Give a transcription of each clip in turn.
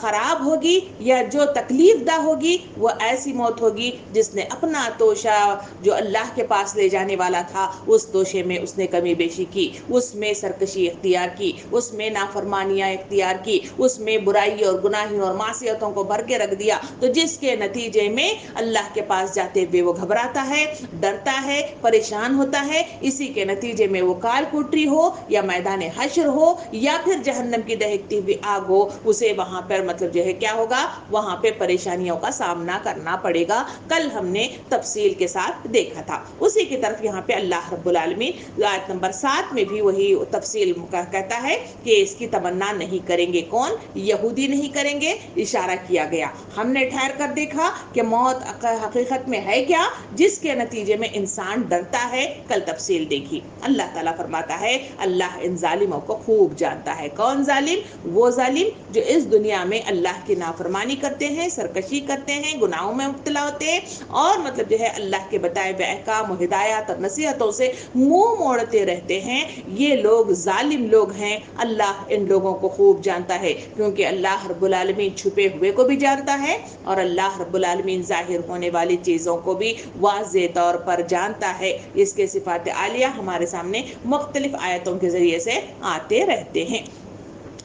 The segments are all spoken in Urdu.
خراب ہوگی یا جو تکلیف دہ ہوگی وہ ایسی موت ہوگی جس نے اپنا توشہ جو اللہ کے پاس لے جانے والا تھا اس توشے میں اس نے کمی بیشی کی، اس میں سرکشی اختیار کی، اس میں نافرمانیاں اختیار کی، اس میں برائی اور گناہوں اور معصیتوں کو بھر کے رکھ دیا، تو جس کے نتیجے میں اللہ کے پاس جاتے ہوئے وہ گھبراتا ہے، ڈرتا ہے، پریشان ہوتا ہے، اسی کے نتیجے میں وہ کال کوٹری ہو یا میدان حشر ہو یا پھر جہنم کی دہکتی ہوئی آگ ہو، اسے وہاں پر مطلب جو ہے کیا ہوگا، وہاں پہ پریشانیوں کا سامنا کرنا پڑے گا۔ کل ہم نے تفصیل کے ساتھ دیکھا تھا۔ اسی کی طرف یہاں پہ اللہ رب العالمین آیت نمبر 7 میں بھی وہی تفصیل کہتا ہے کہ اس کی تمنا نہیں کریں گے، کون؟ یہودی نہیں کریں گے، اشارہ کیا گیا۔ ہم نے ٹھہر کر دیکھا کہ موت حقیقت میں ہے کیا، جس کے نتیجے میں انسان ڈرتا ہے، کل تفصیل دیکھی۔ اللہ تعالیٰ فرماتا ہے اللہ ان ظالموں کو خوب جانتا ہے۔ کون ظالم؟ وہ ظالم جو اس دنیا میں اللہ کی نافرمانی کرتے ہیں، سرکشی کرتے ہیں، گناہوں میں مبتلا ہوتے ہیں اور مطلب جو ہے اللہ کے بتائے ہوئے احکام و ہدایات اور نصیحتوں سے منہ موڑتے رہتے ہیں، یہ لوگ ظالم لوگ ہیں۔ اللہ ان لوگوں کو خوب جانتا ہے، کیونکہ اللہ رب العالمین چھپے ہوئے کو بھی جانتا ہے اور اللہ رب العالمین ظاہر ہونے والی چیزوں کو بھی واضح طور پر جانتا ہے۔ اس کے صفات عالیہ ہمارے سامنے مختلف آیتوں کے ذریعے سے آتے رہتے ہیں۔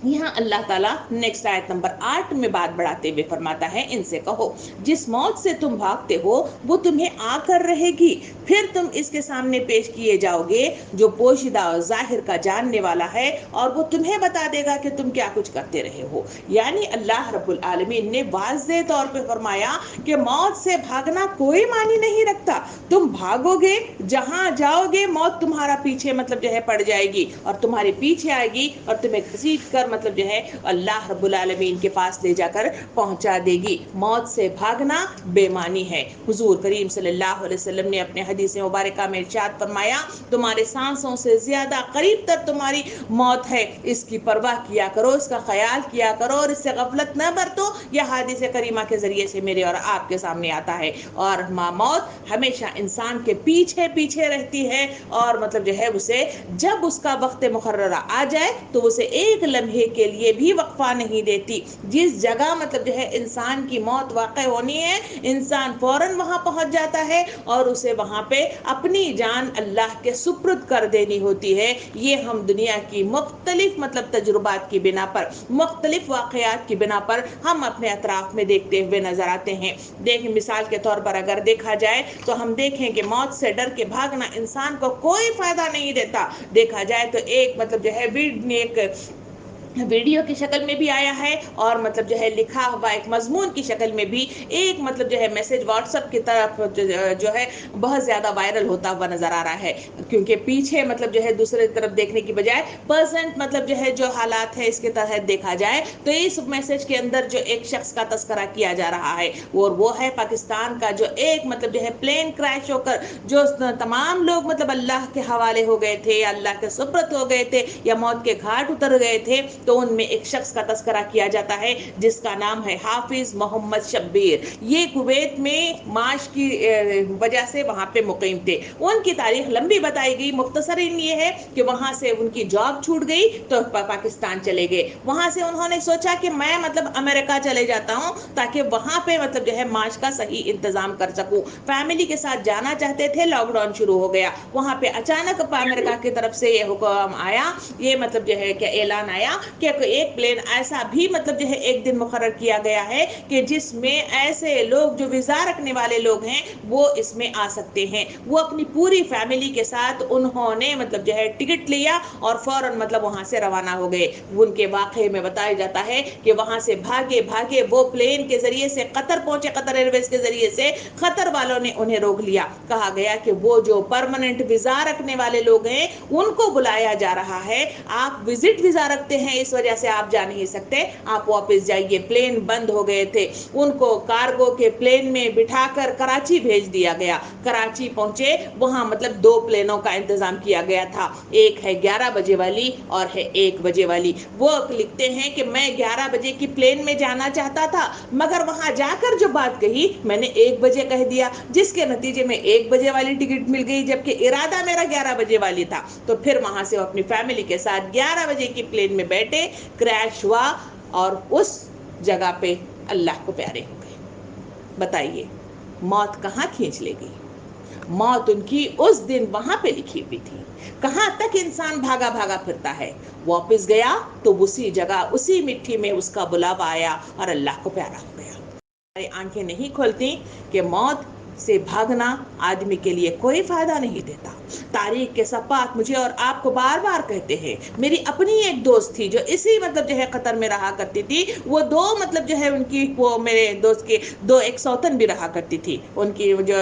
یہاں اللہ تعالیٰ نیکسٹ آیت نمبر 8 میں بات بڑھاتے ہوئے فرماتا ہے ان سے کہو جس موت سے تم بھاگتے ہو وہ تمہیں آ کر رہے گی، پھر تم اس کے سامنے پیش کیے جاؤ گے جو پوشیدہ اور ظاہر کا جاننے والا ہے، اور وہ تمہیں بتا دے گا کہ تم کیا کچھ کرتے رہے ہو۔ یعنی اللہ رب العالمین نے واضح طور پہ فرمایا کہ موت سے بھاگنا کوئی معنی نہیں رکھتا، تم بھاگو گے، جہاں جاؤ گے موت تمہارا پیچھے مطلب جو ہے پڑ جائے گی اور تمہارے پیچھے آئے گی اور تمہیں گھسیٹ کر مطلب جو ہے اللہ رب العالمین کے پاس لے جا کر پہنچا دے گی۔ موت سے بھاگنا بے معنی ہے۔ حضور کریم صلی اللہ علیہ وسلم نے اپنے حدیث مبارکہ میں ارشاد فرمایا تمہارے سانسوں سے زیادہ قریب تر تمہاری موت ہے، اس کی پرواہ کیا کرو، اس کا خیال کیا کرو اور اس سے غفلت نہ برتو۔ یہ حدیث کریمہ کے ذریعے سے میرے اور آپ کے سامنے آتا ہے، اور موت ہمیشہ انسان کے پیچھے پیچھے رہتی ہے اور مطلب جو ہے اسے جب اس کا وقت مقررہ آ جائے تو اسے ایک لمحے کے لیے بھی وقفہ نہیں دیتی۔ جس جگہ مطلب جو ہے انسان کی موت واقع ہونی ہے انسان فوراً وہاں پہنچ جاتا ہے اور اسے وہاں پہ اپنی جان اللہ کے سپرد کر دینی ہوتی ہے۔ یہ ہم دنیا کی مختلف مطلب تجربات کی بنا پر، مختلف واقعات کی بنا پر ہم اپنے اطراف میں دیکھتے ہوئے نظر آتے ہیں۔ دیکھیں مثال کے طور پر اگر دیکھا جائے تو ہم دیکھیں کہ موت سے ڈر کے بھاگنا انسان کو کوئی فائدہ نہیں دیتا۔ دیکھا جائے تو ایک مطلب جو ہے ایک ویڈیو کی شکل میں بھی آیا ہے اور مطلب جو ہے لکھا ہوا ایک مضمون کی شکل میں بھی ایک مطلب جو ہے میسج واٹس ایپ کی طرف جو ہے بہت زیادہ وائرل ہوتا ہوا نظر آ رہا ہے، کیونکہ پیچھے مطلب جو ہے دوسرے طرف دیکھنے کی بجائے پرسنٹ مطلب جو ہے جو حالات ہے اس کے تحت دیکھا جائے تو اس میسج کے اندر جو ایک شخص کا تذکرہ کیا جا رہا ہے اور وہ ہے پاکستان کا جو ایک مطلب جو ہے پلین کریش ہو کر جو تمام لوگ مطلب اللہ کے حوالے ہو گئے تھے، اللہ کے سپرد ہو گئے تھے یا موت کے گھاٹ اتر گئے تھے، تو ان میں ایک شخص کا تذکرہ کیا جاتا ہے جس کا نام ہے حافظ محمد شبیر۔ یہ کویت میں معاش کی وجہ سے وہاں پہ مقیم تھے۔ ان کی تاریخ لمبی بتائی گئی، مختصر یہ ہے کہ وہاں سے ان کی جاب چھوٹ گئی تو پاکستان چلے گئے، وہاں سے انہوں نے سوچا کہ میں مطلب امریکہ چلے جاتا ہوں تاکہ وہاں پہ مطلب جو ہے معاش کا صحیح انتظام کر سکوں۔ فیملی کے ساتھ جانا چاہتے تھے، لاک ڈاؤن شروع ہو گیا، وہاں پہ اچانک امریکہ کی طرف سے یہ حکم آیا، یہ مطلب جو ہے کہ اعلان آیا کہ ایک پلین ایسا بھی مطلب جو ہے ایک دن مقرر کیا گیا ہے کہ جس میں ایسے لوگ جو ویزا رکھنے والے لوگ ہیں وہ اس میں آ سکتے ہیں۔ وہ اپنی پوری فیملی کے ساتھ انہوں نے مطلب جو ہے ٹکٹ لیا اور فوراً مطلب وہاں سے روانہ ہو گئے۔ ان کے واقعے میں بتایا جاتا ہے کہ وہاں سے بھاگے بھاگے وہ پلین کے ذریعے سے قطر پہنچے، قطر ایئرویز کے ذریعے سے قطر والوں نے انہیں روک لیا، کہا گیا کہ وہ جو پرماننٹ ویزا رکھنے والے لوگ ہیں ان کو بلایا جا رہا ہے، آپ وزٹ ویزا رکھتے ہیں اس وجہ سے آپ جا نہیں سکتے، آپ واپس جائیے۔ پلین بند ہو گئے تھے، ان کو کارگو کے پلین میں بٹھا کر کراچی بھیج دیا گیا۔ کراچی پہنچے، وہاں مطلب 2 پلینوں کا انتظام کیا گیا تھا، ایک ہے 11 بجے والی اور ہے 1 بجے والی۔ وہ لکھتے ہیں کہ میں 11 بجے کی پلین میں جانا چاہتا تھا مگر وہاں جا کر جو بات کہی میں نے 1 بجے کہہ دیا، جس کے نتیجے میں 1 بجے والی ٹکٹ مل گئی جبکہ ارادہ میرا 11 بجے والی تھا۔ تو پھر وہاں سے وہ اپنی فیملی کے ساتھ 11 بجے کی پلین میں بیٹھے، کریش ہوا اور اس جگہ پہ اللہ کو پیارے ہو گئے۔ بتائیے موت کہاں کھینچ لے گئی؟ موت ان کی اس دن وہاں پہ لکھی ہوئی تھی۔ کہاں تک انسان بھاگا بھاگا پھرتا ہے، واپس گیا تو اسی جگہ اسی مٹی میں اس کا بلاوا آیا اور اللہ کو پیارا ہو گیا۔ ہماری آنکھیں نہیں کھولتی کہ موت سے بھاگنا آدمی کے لیے کوئی فائدہ نہیں دیتا۔ تاریخ کے صفحات مجھے اور آپ کو بار بار کہتے ہیں۔ میری اپنی ایک دوست تھی جو اسی قطر میں رہا کرتی تھی، وہ دو ان کی وہ میرے دوست کے دو ایک سوتن بھی رہا کرتی تھی۔ ان کی جو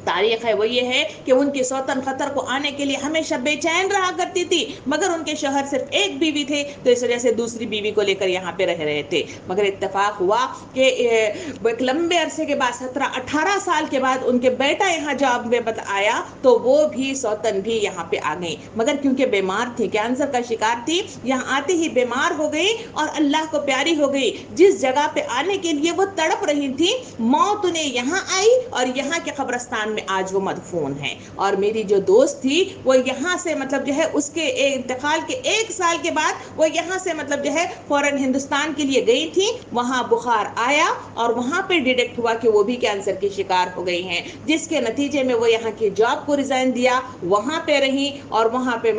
تاریخ ہے وہ یہ ہے کہ ان کی سوتن قطر کو آنے کے لیے ہمیشہ بے چین رہا کرتی تھی، مگر ان کے شوہر صرف ایک بیوی تھے تو اس وجہ سے دوسری بیوی کو لے کر یہاں پہ رہ رہے تھے۔ مگر اتفاق ہوا کہ ایک لمبے عرصے کے بعد 17-18 سال کے بعد ان کے بیٹا یہاں جاب میں آیا تو وہ بھی سوتن بھی یہاں پہ آ گئی، مگر کیونکہ بیمار تھی، کینسر کا شکار تھی، یہاں آتے ہی بیمار ہو گئی اور اللہ کو پیاری ہو گئی۔ جس جگہ پہ آنے کے لیے وہ تڑپ رہی تھی، موت انہیں یہاں آئی اور یہاں کے قبرستان میں آج وہ مدفون ہے۔ اور میری جو دوست تھی وہ یہاں سے اس کے انتقال کے 1 سال کے بعد وہ یہاں سے فوراً ہندوستان کے لیے گئی تھی، وہاں بخار آیا اور وہاں پہ ڈیٹیکٹ ہوا کہ وہ بھی کینسر کی شکار ہو گئی ہیں، جس کے نتیجے میں وہ یہاں کی جاب کو ریزائن دیا، وہاں پہ رہی اور وہاں پہ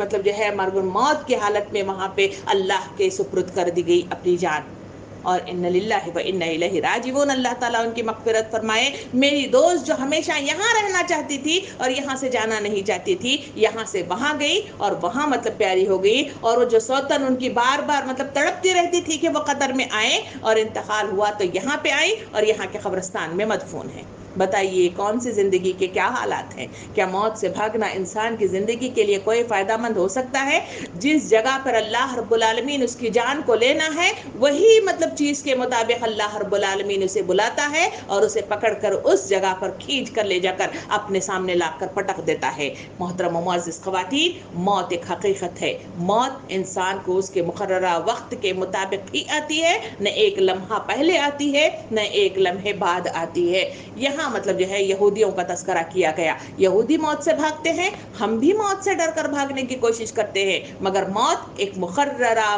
مرگ موت کی حالت میں وہاں پہ اللہ کے سپرد کر دی گئی اپنی جان۔ اور ان للہ و انا الیہ راجعون، اللہ تعالیٰ ان کی مغفرت فرمائے۔ میری دوست جو ہمیشہ یہاں رہنا چاہتی تھی اور یہاں سے جانا نہیں چاہتی تھی، یہاں سے وہاں گئی اور وہاں پیاری ہو گئی، اور وہ جو سوتن ان کی بار بار تڑپتی رہتی تھی کہ وہ قطر میں آئے اور انتقال ہوا تو یہاں پہ آئی اور یہاں کے قبرستان میں مدفون ہے۔ بتائیے کون سی زندگی کے کیا حالات ہیں؟ کیا موت سے بھاگنا انسان کی زندگی کے لیے کوئی فائدہ مند ہو سکتا ہے؟ جس جگہ پر اللہ رب العالمین اس کی جان کو لینا ہے، وہی چیز کے مطابق اللہ رب العالمین اسے بلاتا ہے اور اسے پکڑ کر اس جگہ پر کھینچ کر لے جا کر اپنے سامنے لا کر پٹک دیتا ہے۔ محترم و معزز خواتین، موت ایک حقیقت ہے۔ موت انسان کو اس کے مقررہ وقت کے مطابق ہی آتی ہے، نہ ایک لمحہ پہلے آتی ہے نہ ایک لمحے بعد آتی ہے۔ یہاں یہودیوں کا تذکرہ کیا گیا۔ یہودی موت سے بھاگتے ہیں، ہم بھی موت سے ڈر کر بھاگنے کی کوشش کرتے ہیں، مگر موت ایک مقررہ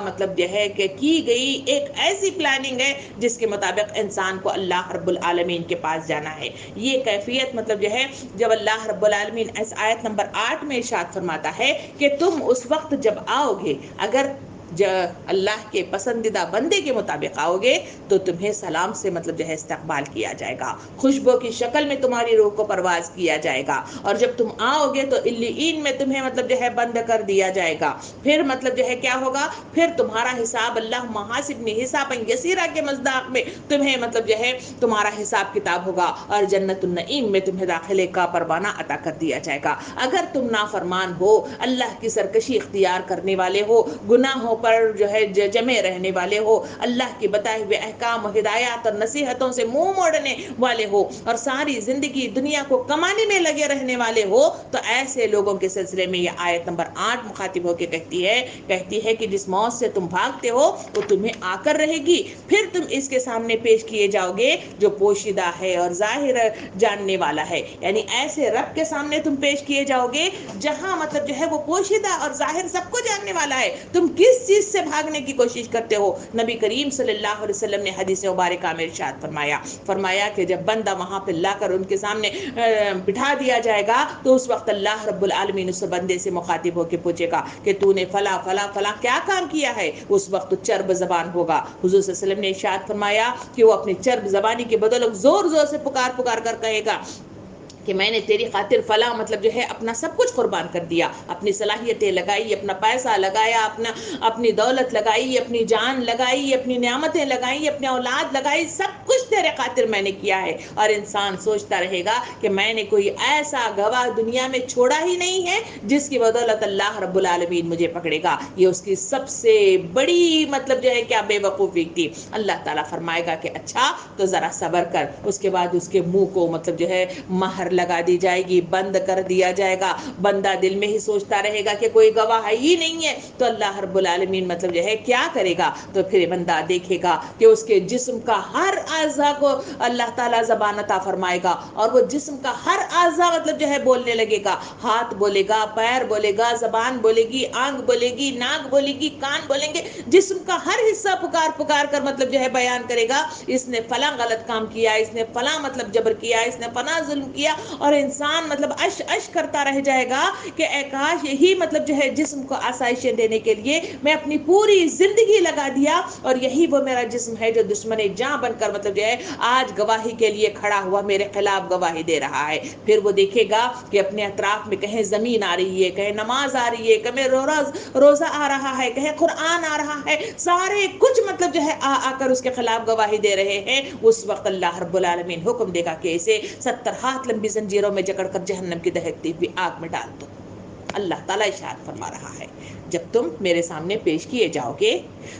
کہ کی گئی ایک ایسی پلاننگ ہے جس کے مطابق انسان کو اللہ رب العالمین کے پاس جانا ہے۔ یہ کیفیت جب اللہ رب العالمین اس آیت نمبر 8 میں ارشاد فرماتا ہے کہ تم اس وقت جب آؤ گے، اگر اللہ کے پسندیدہ بندے کے مطابق آؤ گے تو تمہیں سلام سے استقبال کیا جائے گا، خوشبو کی شکل میں تمہاری روح کو پرواز کیا جائے گا، اور جب تم آؤ گے تو علیین میں تمہیں بند کر دیا جائے گا۔ پھر کیا ہوگا؟ پھر تمہارا حساب اللہ محاسبنی حسابا یسیرا کے مصداق میں تمہیں تمہارا حساب کتاب ہوگا اور جنت النعیم میں تمہیں داخلے کا پروانہ عطا کر دیا جائے گا۔ اگر تم نافرمان ہو، اللہ کی سرکشی اختیار کرنے والے ہو، گناہوں پر جمے رہنے والے ہو، اللہ کی بتائے ہوئے احکام و ہدایات اور نصیحتوں سے منہ موڑنے والے ہو اور ساری زندگی دنیا کو کمانے میں لگے رہنے والے ہو، تو ایسے لوگوں کے سلسلے میں یہ آیت نمبر 8 مخاطب ہو کے کہتی ہے کہ جس موت سے تم بھاگتے ہو وہ تمہیں آ کر رہے گی، پھر تم اس کے سامنے پیش کیے جاؤ گے جو پوشیدہ ہے اور ظاہر جاننے والا ہے۔ یعنی ایسے رب کے سامنے تم پیش کیے جاؤ گے جہاں وہ پوشیدہ اور ظاہر سب کو جاننے والا ہے۔ تم کس چیز سے بھاگنے کی کوشش کرتے ہو؟ نبی کریم صلی اللہ علیہ وسلم نے حدیث مبارکہ میں ارشاد فرمایا کہ جب بندہ وہاں پہ لا کر ان کے سامنے بٹھا دیا جائے گا تو اس وقت اللہ رب العالمین اس بندے سے مخاطب ہو کے پوچھے گا کہ تو نے فلاں فلاں فلاں کیا کام کیا ہے؟ اس وقت چرب زبان ہوگا۔ حضور صلی اللہ علیہ وسلم نے ارشاد فرمایا کہ وہ اپنی چرب زبانی کے بدولت زور زور سے پکار کر کہے گا کہ میں نے تیری خاطر فلاں اپنا سب کچھ قربان کر دیا، اپنی صلاحیتیں لگائی، اپنا پیسہ لگایا، اپنی دولت لگائی، اپنی جان لگائی، اپنی نعمتیں لگائی، اپنی اولاد لگائی، سب کچھ تیرے خاطر میں نے کیا ہے۔ اور انسان سوچتا رہے گا کہ میں نے کوئی ایسا گواہ دنیا میں چھوڑا ہی نہیں ہے جس کی بدولت اللہ رب العالمین مجھے پکڑے گا۔ یہ اس کی سب سے بڑی کیا بے وقوفی تھی۔ اللہ تعالیٰ فرمائے گا کہ اچھا تو ذرا صبر کر، اس کے بعد اس کے منہ کو مہر لگا دی جائے گی، بند کر دیا جائے گا۔ بندہ دل میں ہی سوچتا رہے گا کہ کوئی گواہ ہی نہیں ہے، تو اللہ رب العالمین کیا کرے گا؟ تو پھر بندہ دیکھے گا کہ اس کے جسم کا ہر اعضاء اعضا کو اللہ تعالیٰ زبان عطا فرمائے گا اور وہ جسم کا ہر اعضا مطلب جو ہے بولنے لگے گا. ہاتھ بولے گا, پیر بولے گا, زبان بولے گی, آنکھ بولے گی, ناک بولے گی, کان بولیں گے. جسم کا ہر حصہ پکار کر مطلب جو ہے بیان کرے گا اس نے فلاں غلط کام کیا, اس نے فلاں مطلب جبر کیا, اس نے فلاں ظلم کیا. اور انسان مطلب اش کرتا رہ جائے گا کہ اے کاش یہی مطلب جو ہے جسم کو آسائشیں دینے کے لیے میں اپنی پوری زندگی لگا دیا, اور یہی وہ میرا جسم ہے جو دشمن جاں بن کر مطلب جو ہے آج گواہی کے لیے کھڑا ہوا میرے خلاف گواہی دے رہا ہے. پھر وہ دیکھے گا کہ اپنے اطراف میں کہیں زمین آ رہی ہے, کہیں نماز آ رہی ہے, کہیں روزہ آ رہا ہے, کہیں قرآن آ رہا ہے, سارے کچھ مطلب جو ہے آ کر اس کے خلاف گواہی دے رہے ہیں. اس وقت اللہ رب العالمین حکم دے گا کہ اسے 70 ہاتھ لمبی زنجیروں میں جکڑ کر جہنم کی دہکتی ہوئی آگ میں ڈال دو. اللہ تعالیٰ ارشاد فرما رہا ہے جب تم میرے سامنے پیش کیے جاؤ گے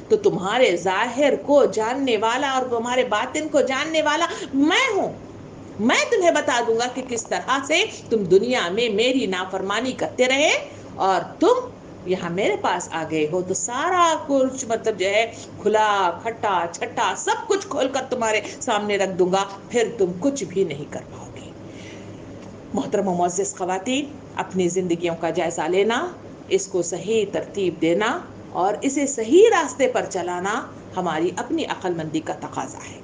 تو تمہارے ظاہر کو جاننے والا اور تمہارے باطن کو جاننے والا میں ہوں. میں تمہیں بتا دوں گا کہ کس طرح سے تم دنیا میں میری نافرمانی کرتے رہے اور تم یہاں میرے پاس آ گئے ہو تو سارا کچھ مطلب جو ہے کھلا کھٹا چھٹا سب کچھ کھول کر تمہارے سامنے رکھ دوں گا, پھر تم کچھ بھی نہیں کر پاؤ گے. محترم و معزز خواتین, اپنی زندگیوں کا جائزہ لینا, اس کو صحیح ترتیب دینا اور اسے صحیح راستے پر چلانا ہماری اپنی عقل مندی کا تقاضا ہے.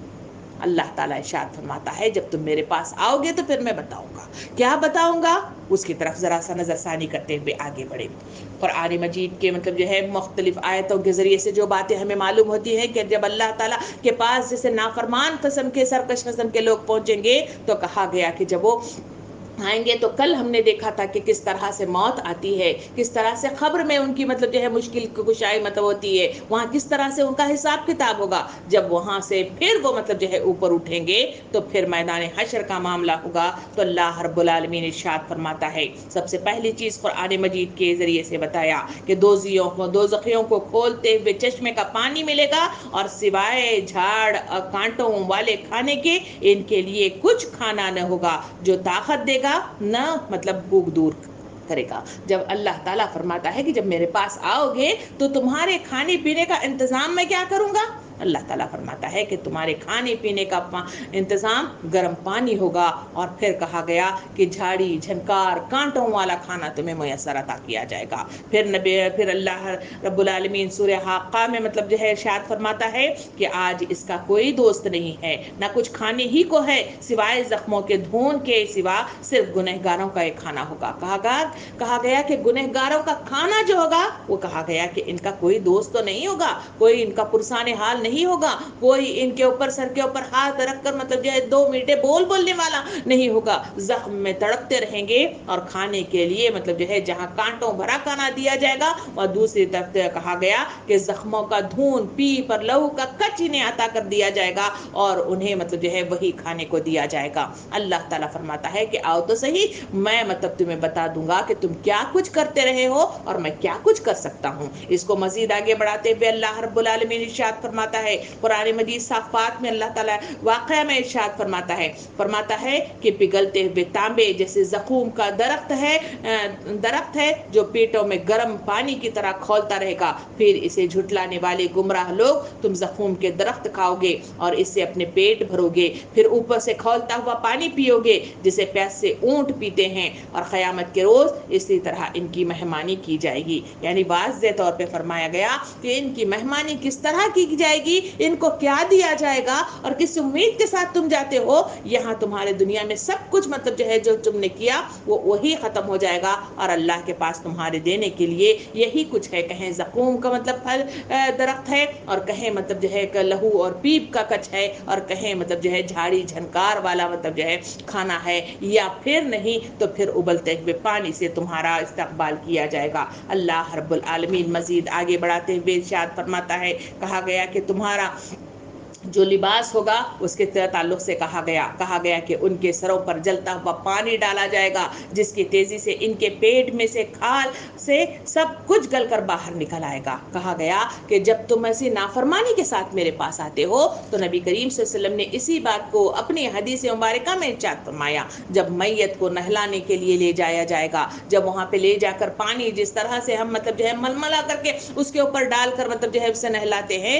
اللہ تعالیٰ ارشاد فرماتا ہے جب تم میرے پاس آؤ گے تو پھر میں بتاؤں گا. کیا بتاؤں گا اس کی طرف ذرا سا نظر ثانی کرتے ہوئے آگے بڑھے. قرآن مجید کے مطلب جو ہے مختلف آیتوں کے ذریعے سے جو باتیں ہمیں معلوم ہوتی ہیں کہ جب اللہ تعالیٰ کے پاس جیسے نافرمان قسم کے سرکش قسم کے لوگ پہنچیں گے تو کہا گیا کہ جب وہ آئیں گے تو کل ہم نے دیکھا تھا کہ کس طرح سے موت آتی ہے, کس طرح سے قبر میں ان کی مطلب جو ہے مشکل کشائی مطلب ہوتی ہے, وہاں کس طرح سے ان کا حساب کتاب ہوگا. جب وہاں سے پھر وہ مطلب جو ہے اوپر اٹھیں گے تو پھر میدان حشر کا معاملہ ہوگا. تو اللہ رب العالمین ارشاد فرماتا ہے سب سے پہلی چیز قرآن مجید کے ذریعے سے بتایا کہ دوزخیوں کو کھولتے ہوئے چشمے کا پانی ملے گا اور سوائے جھاڑ کانٹوں والے کھانے کے ان کے لیے کچھ کھانا نہ ہوگا جو طاقت دے گا نہ مطلب بھوک دور کرے گا. جب اللہ تعالیٰ فرماتا ہے کہ جب میرے پاس آؤ گے تو تمہارے کھانے پینے کا انتظام میں کیا کروں گا, اللہ تعالیٰ فرماتا ہے کہ تمہارے کھانے پینے کا انتظام گرم پانی ہوگا. اور پھر کہا گیا کہ جھاڑی جھنکار کانٹوں والا کھانا تمہیں میسر عطا کیا جائے گا. پھر اللہ رب العالمین سورہ حاقہ میں مطلب جو ہے ارشاد فرماتا ہے کہ آج اس کا کوئی دوست نہیں ہے, نہ کچھ کھانے ہی کو ہے سوائے زخموں کے دھون کے سوا صرف گنہگاروں کا ایک کھانا ہوگا. کہا گیا کہ گنہگاروں کا کھانا جو ہوگا وہ کہا گیا کہ ان کا کوئی دوست تو نہیں ہوگا, کوئی ان کا پرسان حال نہیں ہوگا, کوئی ان کے اوپر سر کے اوپر ہاتھ رکھ کر مطلب جو ہے دو میٹھے بولنے والا نہیں ہوگا. زخم میں تڑپتے رہیں گے اور کھانے کے لیے مطلب جو ہے جہاں کانٹوں بھرا کھانا دیا جائے گا اور دوسری طرف کہا گیا کہ زخموں کا دھون پیپ اور لہو کا کچ انہیں عطا کر دیا جائے گا اور انہیں مطلب جو ہے وہی کھانے کو دیا جائے گا. اللہ تعالیٰ فرماتا ہے کہ آؤ تو صحیح, میں مطلب تمہیں بتا دوں گا کہ تم کیا کچھ کرتے رہے ہو اور میں کیا کچھ کر سکتا ہوں. اس کو مزید آگے بڑھاتے ہوئے اللہ رب العالمین ارشاد فرماتا ہے قرآن مجید صافات میں اللہ تعالیٰ واقعہ میں ارشاد فرماتا ہے کہ پگھلتے ہوئے تانبے جیسے زقوم کا درخت ہے جو پیٹوں میں گرم پانی کی طرح کھولتا رہے گا. پھر اسے جھٹلانے والے گمراہ لوگ تم زقوم کے درخت کھاؤ گے اور اس سے اپنے پیٹ بھرو گے, پھر اوپر سے کھولتا ہوا پانی پیو گے جسے پیاس سے اونٹ پیتے ہیں, اور قیامت کے روز اسی طرح ان کی مہمانی کی جائے گی. یعنی واضح طور پہ فرمایا گیا کہ ان کی مہمانی کس طرح کی جائے گی, ان کو کیا دیا جائے گا اور کس امید کے ساتھ تم جاتے ہو. یہاں تمہارے دنیا میں سب کچھ مطلب جو ہے جو تم نے کیا وہ وہی ختم ہو جائے گا اور اللہ کے پاس تمہارے دینے کے لیے یہی کچھ ہے. کہیں زقوم کا مطلب پھل درخت ہے اور کہیں مطلب جو ہے لہو اور پیپ کا کچ ہے اور کہیں مطلب جو ہے جھاڑی جھنکار والا مطلب جو ہے کھانا ہے, یا پھر نہیں تو پھر ابلتے ہوئے پانی سے تمہارا استقبال کیا جائے گا. اللہ رب العالمین مزید آگے بڑھاتے ہوئے ارشاد فرماتا ہے کہا گیا کہ تمہارا جو لباس ہوگا اس کے تعلق سے کہا گیا کہ ان کے سروں پر جلتا ہوا پانی ڈالا جائے گا جس کی تیزی سے ان کے پیٹ میں سے کھال سے سب کچھ گل کر باہر نکل آئے گا. کہا گیا کہ جب تم ایسی نافرمانی کے ساتھ میرے پاس آتے ہو تو نبی کریم صلی اللہ علیہ وسلم نے اسی بات کو اپنی حدیث مبارکہ میں ارشاد فرمایا جب میت کو نہلانے کے لیے لے جایا جائے گا, جب وہاں پہ لے جا کر پانی جس طرح سے ہم مطلب جو ہے ململا کر کے اس کے اوپر ڈال کر مطلب جو ہے اسے نہلاتے ہیں,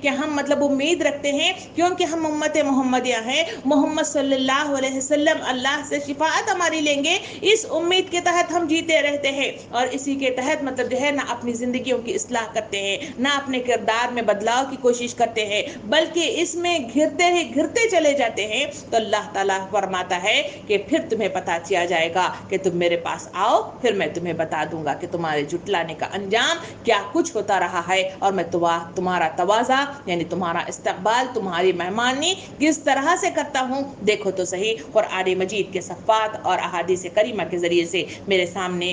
کہ ہم مطلب امید رکھتے ہیں کیونکہ ہم امت محمدیہ ہیں, محمد صلی اللہ علیہ وسلم اللہ سے شفاعت ہماری لیں گے, اس امید کے تحت ہم جیتے رہتے ہیں اور اسی کے تحت مطلب جو ہے نہ اپنی زندگیوں کی اصلاح کرتے ہیں, نہ اپنے کردار میں بدلاؤ کی کوشش کرتے ہیں, بلکہ اس میں گھرتے چلے جاتے ہیں. تو اللہ تعالیٰ فرماتا ہے کہ پھر تمہیں پتہ چل جائے گا کہ تم میرے پاس آؤ, پھر میں تمہیں بتا دوں گا کہ تمہارے جھٹلانے کا انجام کیا کچھ ہوتا رہا ہے, اور میں تمہارا تواضع یعنی تمہارا استقبال, تمہاری مہمانی کس طرح سے کرتا ہوں. دیکھو تو صحیح قرآن مجید کے صفات اور احادیث کریمہ کے ذریعے سے میرے سامنے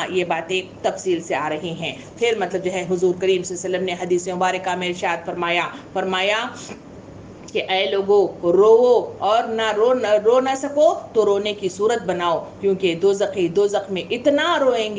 یہ باتیں تفصیل سے آ رہی ہیں. پھر مطلب جو ہے حضور کریم صلی اللہ علیہ وسلم نے حدیث مبارکہ میں ارشاد فرمایا کہ اے لوگو رو اور نہ رو نہ سکو تو رونے کی صورت بناؤ, کیونکہ دوزخی دوزخ میں اتنا روئیں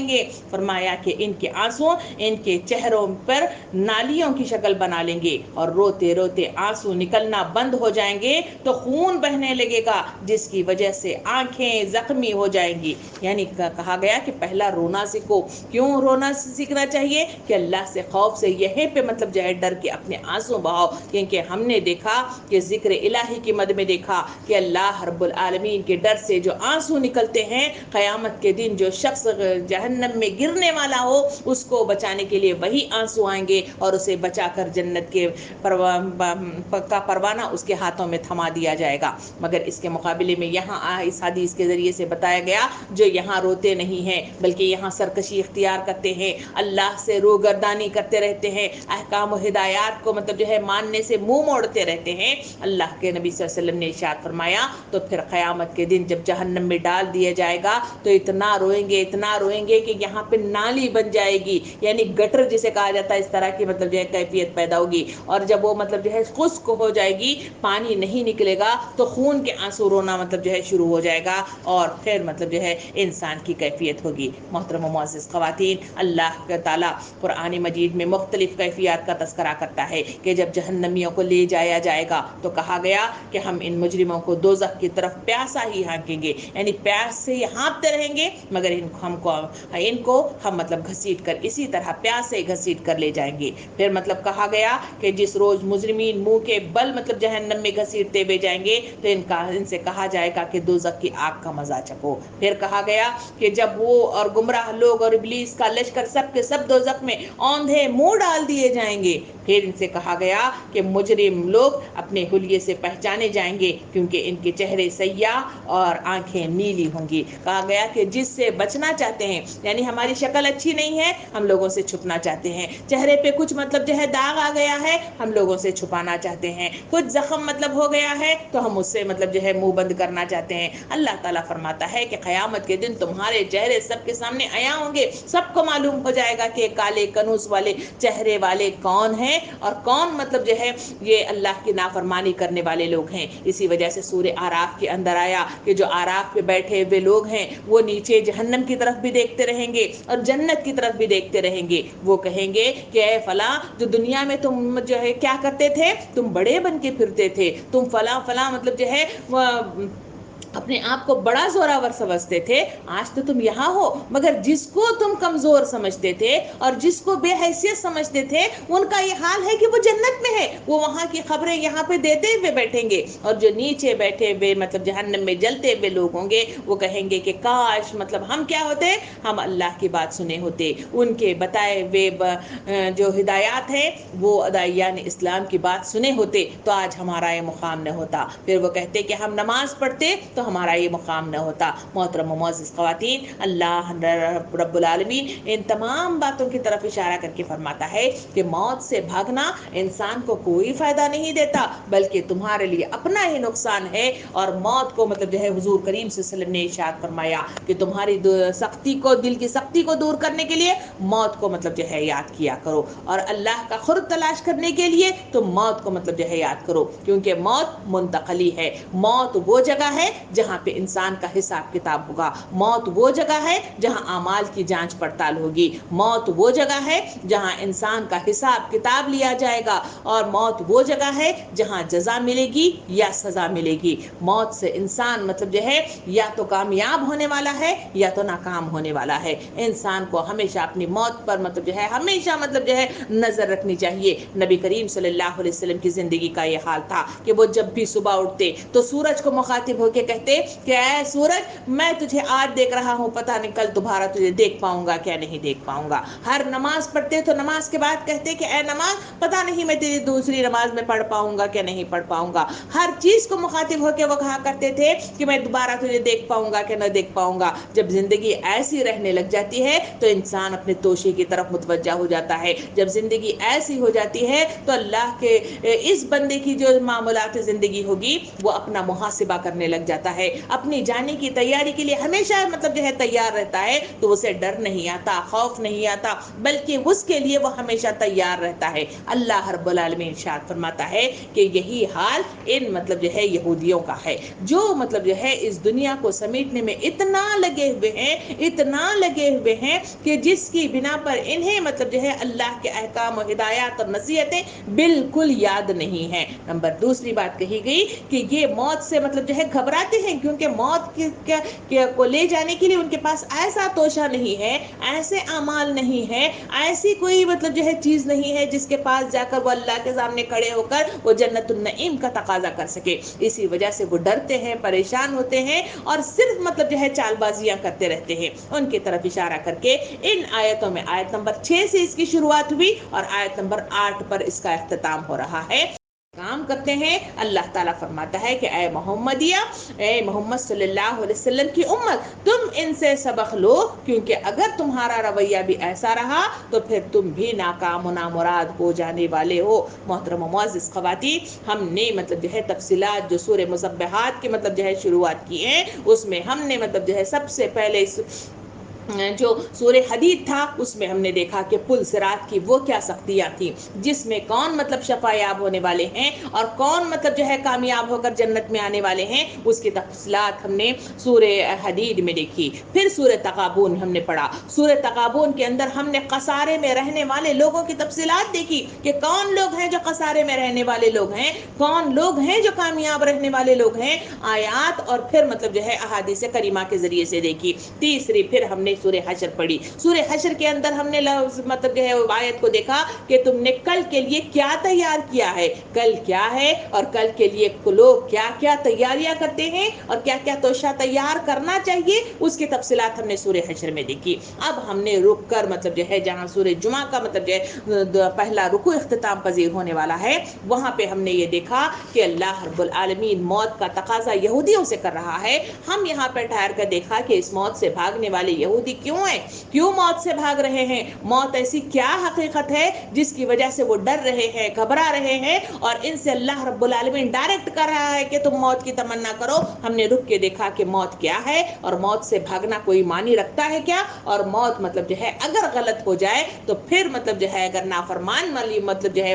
گے. فرمایا کہ ان کے آنسو ان کے چہروں پر نالیوں کی شکل بنا لیں گے اور روتے روتے آنسو نکلنا بند ہو جائیں گے تو خون بہنے لگے گا, جس کی وجہ سے آنکھیں زخمی ہو جائیں گی. یعنی کہا گیا کہ پہلا رونا سیکھو. کیوں رونا سیکھنا چاہیے؟ کہ اللہ سے خوف سے یہیں پہ مطلب جو ہے ڈر کے اپنے آنسو بہاؤ, کیونکہ ہم نے دیکھا کہ ذکر الہی کی مد میں دیکھا کہ اللہ رب العالمین کے ڈر سے جو آنسو نکلتے ہیں, قیامت کے دن جو شخص جہنم میں گرنے والا ہو اس کو بچانے کے لیے وہی آنسو آئیں گے اور اسے بچا کر جنت کے کا پروانہ اس کے ہاتھوں میں تھما دیا جائے گا. مگر اس کے مقابلے میں یہاں اس حدیث کے ذریعے سے بتایا گیا جو یہاں روتے نہیں ہیں بلکہ یہاں سرکشی اختیار کرتے ہیں, اللہ سے روگردانی کرتے رہتے ہیں, احکام و ہدایات کو مطلب جو ہے ماننے سے منہ موڑتے رہتے ہیں. اللہ کے نبی صلی اللہ علیہ وسلم نے ارشاد فرمایا تو پھر قیامت کے دن جب جہنم میں ڈال دیا جائے گا تو اتنا روئیں گے کہ یہاں پہ نالی بن جائے گی, یعنی گٹر جسے کہا جاتا ہے, اس طرح کی مطلب جو ہے کیفیت پیدا ہوگی. اور جب وہ مطلب جو ہے خشک ہو جائے گی, پانی نہیں نکلے گا, تو خون کے آنسو رونا مطلب جو ہے شروع ہو جائے گا اور پھر مطلب جو ہے انسان کی کیفیت ہوگی. محترم و معزز خواتین, اللہ تعالیٰ قرآن مجید میں مختلف کیفیات کا تذکرہ کرتا ہے کہ جب جہنمیوں کو لے جایا جائے گا تو کہا گیا کہ ہم ان مجرموں کو دوزخ کی طرف پیاسا ہی ہانکیں گے, یعنی پیاس سے ہی ہانپتے رہیں گے, مگر ان کو ہم مطلب گھسیٹ کر اسی طرح پیاس سے گھسیٹ کر لے جائیں گے. پھر مطلب کہا گیا کہ جس روز مجرمین منہ کے بل مطلب جہنم میں گھسیٹتے ہوئے جائیں گے تو ان سے کہا جائے گا کہ دوزخ کی آگ کا مزہ چکھو. پھر کہا گیا کہ جب وہ اور گمراہ لوگ اور ابلیس کا لشکر سب کے سب دوزخ میں اوندھے منہ ڈال دیے جائیں گے, پھر ان سے کہا گیا کہ مجرم لوگ اپنے حلیے سے پہچانے جائیں گے کیونکہ ان کے چہرے سیاہ اور آنکھیں نیلی ہوں گی. کہا گیا کہ جس سے بچنا چاہتے ہیں, یعنی ہماری شکل اچھی نہیں ہے, ہم لوگوں سے چھپنا چاہتے ہیں, چہرے پہ کچھ مطلب جو ہے داغ آ گیا ہے, ہم لوگوں سے چھپانا چاہتے ہیں, کچھ زخم مطلب ہو گیا ہے تو ہم اس سے مطلب جو ہے منہ بند کرنا چاہتے ہیں. اللہ تعالیٰ فرماتا ہے کہ قیامت کے دن تمہارے چہرے سب کے سامنے عیاں ہوں گے, سب کو معلوم ہو جائے گا کہ کالے کنوس والے چہرے والے کون ہیں اور کون مطلب جو ہے یہ اللہ کی نافرمانی کرنے والے لوگ ہیں. اسی وجہ سے سورہ آراف کے اندر آیا کہ جو آراف پہ بیٹھے ہوئے لوگ ہیں وہ نیچے جہنم کی طرف بھی دیکھتے رہیں گے اور جنت کی طرف بھی دیکھتے رہیں گے. وہ کہیں گے کہ اے فلاں, جو دنیا میں تم جو ہے کیا کرتے تھے, تم بڑے بن کے پھرتے تھے, تم فلاں مطلب جو ہے اپنے آپ کو بڑا زوراور سمجھتے تھے, آج تو تم یہاں ہو, مگر جس کو تم کمزور سمجھتے تھے اور جس کو بے حیثیت سمجھتے تھے ان کا یہ حال ہے کہ وہ جنت میں ہے, وہ وہاں کی خبریں یہاں پہ دیتے ہوئے بیٹھیں گے. اور جو نیچے بیٹھے ہوئے مطلب جہنم میں جلتے ہوئے لوگ ہوں گے وہ کہیں گے کہ کاش مطلب ہم کیا ہوتے, ہم اللہ کی بات سنے ہوتے, ان کے بتائے ہوئے جو ہدایات ہیں وہ ادائیان اسلام کی بات سنے ہوتے تو آج ہمارا یہ مقام نہ ہوتا. پھر وہ کہتے کہ ہم نماز پڑھتے تو ہمارا یہ مقام نہ ہوتا. محترم و معزز خواتین, اللہ رب العالمین ان تمام باتوں کی طرف اشارہ کر کے فرماتا ہے کہ موت سے بھاگنا انسان کو کوئی فائدہ نہیں دیتا بلکہ تمہارے لیے اپنا ہی نقصان ہے. اور موت کو مطلب جو ہے حضور کریم صلی اللہ علیہ وسلم نے ارشاد فرمایا کہ تمہاری سختی کو, دل کی سختی کو دور کرنے کے لیے موت کو مطلب جو ہے یاد کیا کرو, اور اللہ کا قرب تلاش کرنے کے لیے تو موت کو مطلب جو ہے یاد کرو, کیونکہ موت منتقلی ہے. موت وہ جگہ ہے جہاں پہ انسان کا حساب کتاب ہوگا. موت وہ جگہ ہے جہاں اعمال کی جانچ پڑتال ہوگی. موت وہ جگہ ہے جہاں انسان کا حساب کتاب لیا جائے گا. اور موت وہ جگہ ہے جہاں جزا ملے گی یا سزا ملے گی. موت سے انسان مطلب جو ہے یا تو کامیاب ہونے والا ہے یا تو ناکام ہونے والا ہے. انسان کو ہمیشہ اپنی موت پر مطلب جو ہے ہمیشہ مطلب جو ہے نظر رکھنی چاہیے. نبی کریم صلی اللہ علیہ وسلم کی زندگی کا یہ حال تھا کہ وہ جب بھی صبح اٹھتے تو سورج کو مخاطب ہو کے کہتے کہ اے سورج میں تجھے آج دیکھ رہا ہوں, پتہ نہیں کل دوبارہ تجھے دیکھ پاؤں گا کیا نہیں دیکھ پاؤں گا. ہر نماز پڑھتے تو نماز کے بعد کہتے کہ اے نماز پتہ نہیں میں تیری دوسری نماز میں پڑھ پاؤں گا کیا نہیں پڑھ پاؤں گا. ہر چیز کو مخاطب ہو کے وہ کہا کرتے تھے کہ میں دوبارہ تجھے دیکھ پاؤں گا کہ نہ دیکھ پاؤں گا. جب زندگی ایسی رہنے لگ جاتی ہے تو انسان اپنے توشے کی طرف متوجہ ہو جاتا ہے. جب زندگی ایسی ہو جاتی ہے تو اللہ کے اس بندے کی جو معاملات زندگی ہوگی وہ اپنا محاسبہ کرنے لگ جاتا ہے. اپنی جانے کی تیاری کے لیے ہمیشہ مطلب جو ہے تیار رہتا ہے. تو اسے ڈر نہیں آتا, خوف نہیں آتا, بلکہ اس کے لیے وہ ہمیشہ تیار رہتا ہے. اللہ رب العالمین ارشاد فرماتا ہے کہ یہی حال ان مطلب جو ہے یہودیوں کا ہے, جو مطلب جو ہے اس دنیا کو سمیٹنے میں اتنا لگے ہوئے ہیں, اتنا لگے ہوئے ہیں کہ جس کی بنا پر انہیں مطلب جو ہے اللہ کے احکام و ہدایات اور نصیحتیں بالکل یاد نہیں ہیں. نمبر دوسری بات کہی گئی کہ یہ موت سے مطلب جو ہے گھبراتے ہیں, کیونکہ موت کو لے جانے کے لیے ان کے پاس ایسا توشہ نہیں ہے, ایسے اعمال نہیں ہے, ایسی کوئی مطلب جو ہے چیز نہیں ہے جس کے پاس جا کر وہ اللہ کے سامنے کھڑے ہو کر وہ جنت النعیم کا تقاضا کر سکے. اسی وجہ سے وہ ڈرتے ہیں, پریشان ہوتے ہیں اور صرف مطلب جو ہے چال بازیاں کرتے رہتے ہیں. ان کی طرف اشارہ کر کے ان آیتوں میں آیت نمبر 6 سے اس کی شروعات ہوئی اور آیت نمبر 8 پر اس کا اختتام ہو رہا ہے. کام کرتے ہیں. اللہ تعالیٰ فرماتا ہے کہ اے محمدیہ, اے محمد صلی اللہ علیہ وسلم کی امت, تم ان سے سبق لو, کیونکہ اگر تمہارا رویہ بھی ایسا رہا تو پھر تم بھی ناکام و نامراد ہو جانے والے ہو. محترم و معزز خواتین, ہم نے مطلب جو ہے تفصیلات جو سورہ مصبحات کی مطلب جو ہے شروعات کی ہیں, اس میں ہم نے مطلب جو ہے سب سے پہلے جو سورہ حدید تھا اس میں ہم نے دیکھا کہ پل صراط کی وہ کیا سختیاں تھیں, جس میں کون مطلب شفایاب ہونے والے ہیں اور کون مطلب جو ہے کامیاب ہو کر جنت میں آنے والے ہیں, اس کی تفصیلات ہم نے سورہ حدید میں دیکھی. پھر سورہ تغابن ہم نے پڑھا. سورہ تغابن کے اندر ہم نے قصارے میں رہنے والے لوگوں کی تفصیلات دیکھی کہ کون لوگ ہیں جو قصارے میں رہنے والے لوگ ہیں, کون لوگ ہیں جو کامیاب رہنے والے لوگ ہیں. آیات اور پھر مطلب جو ہے احادیث کریمہ کے ذریعے سے دیکھی. تیسری پھر ہم نے سورہ حشر پڑھی. سورہ حشر کے اندر ہم نے مطلب جو ہے آیت کو دیکھا کہ تم نے کل کے لیے کیا تیار کیا ہے, کل کیا ہے اور کل کے لیے لوگ کیا کیا تیاریاں کرتے ہیں اور کیا کیا توشہ تیار کرنا چاہیے, اس کی تفصیلات ہم نے سورہ حشر میں دیکھی. اب ہم نے رک کر مطلب جو ہے جہاں سورہ جمعہ کا مطلب جو ہے پہلا رکوع اختتام پذیر ہونے والا ہے, وہاں پہ ہم نے یہ دیکھا کہ اللہ رب العالمین موت کا تقاضا یہودیوں سے کر رہا ہے. ہم یہاں پہ ٹھہر کر دیکھا کہ اس موت سے بھاگنے والے یہودی کیوں ہیں, کیوں موت سے بھاگ رہے ہیں, موت ایسی کیا حقیقت ہے جس کی وجہ سے وہ ڈر رہے ہیں, گھبرا رہے ہیں اور ان سے اللہ رب العالمین ڈائریکٹ کر رہا ہے کہ تم موت کی تمنا کرو. ہم نے رک کے دیکھا کہ موت کیا ہے اور موت سے بھاگنا کوئی معنی رکھتا ہے کیا, اور موت مطلب جو ہے اگر غلط ہو جائے تو پھر مطلب جو ہے اگر نافرمان والی مطلب جو ہے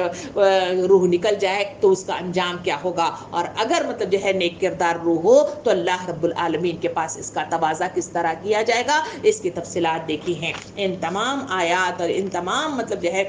روح نکل جائے تو اس کا انجام کیا ہوگا, اور اگر مطلب جو ہے نیک کردار روح ہو تو اللہ رب العالمین کے پاس اس کا تبادلہ کس طرح کیا جائے گا, اس کی تفصیلات دیکھی ہیں. ان تمام آیات اور ان تمام مطلب جو ہے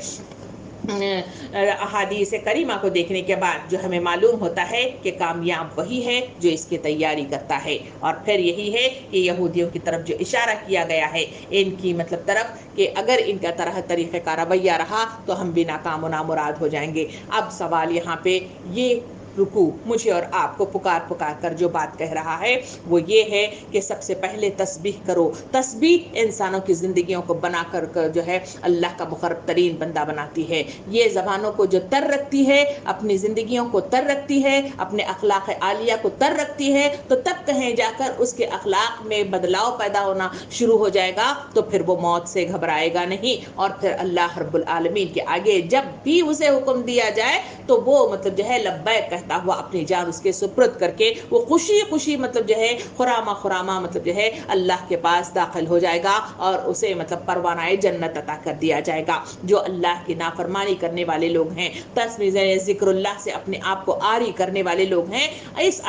احادیث کریمہ کو دیکھنے کے بعد جو ہمیں معلوم ہوتا ہے کہ کامیاب وہی ہے جو اس کی تیاری کرتا ہے. اور پھر یہی ہے کہ یہودیوں کی طرف جو اشارہ کیا گیا ہے ان کی مطلب طرف کہ اگر ان کا طریقے کا رویہ رہا تو ہم بھی ناکام و نامراد ہو جائیں گے. اب سوال یہاں پہ یہ رکوع مجھے اور آپ کو پکار کر جو بات کہہ رہا ہے وہ یہ ہے کہ سب سے پہلے تسبیح کرو. تسبیح انسانوں کی زندگیوں کو بنا کر جو ہے اللہ کا مقرب ترین بندہ بناتی ہے. یہ زبانوں کو جو تر رکھتی ہے, اپنی زندگیوں کو تر رکھتی ہے, اپنے اخلاق عالیہ کو تر رکھتی ہے, تو تب کہیں جا کر اس کے اخلاق میں بدلاؤ پیدا ہونا شروع ہو جائے گا, تو پھر وہ موت سے گھبرائے گا نہیں. اور پھر اللہ رب العالمین کے آگے جب بھی اسے حکم دیا جائے تو وہ مطلب جو ہے لبیک کہے کہتا ہوا اپنی جان اس کے سپرد کر کے وہ خوشی خوشی مطلب جو ہے خرامہ مطلب جو ہے اللہ کے پاس داخل ہو جائے گا اور اسے مطلب پروانہ جنت عطا کر دیا جائے گا۔ جو اللہ کی نافرمانی کرنے والے لوگ ہیں، ذکر اللہ سے اپنے آپ کو عاری کرنے والے لوگ ہیں، اس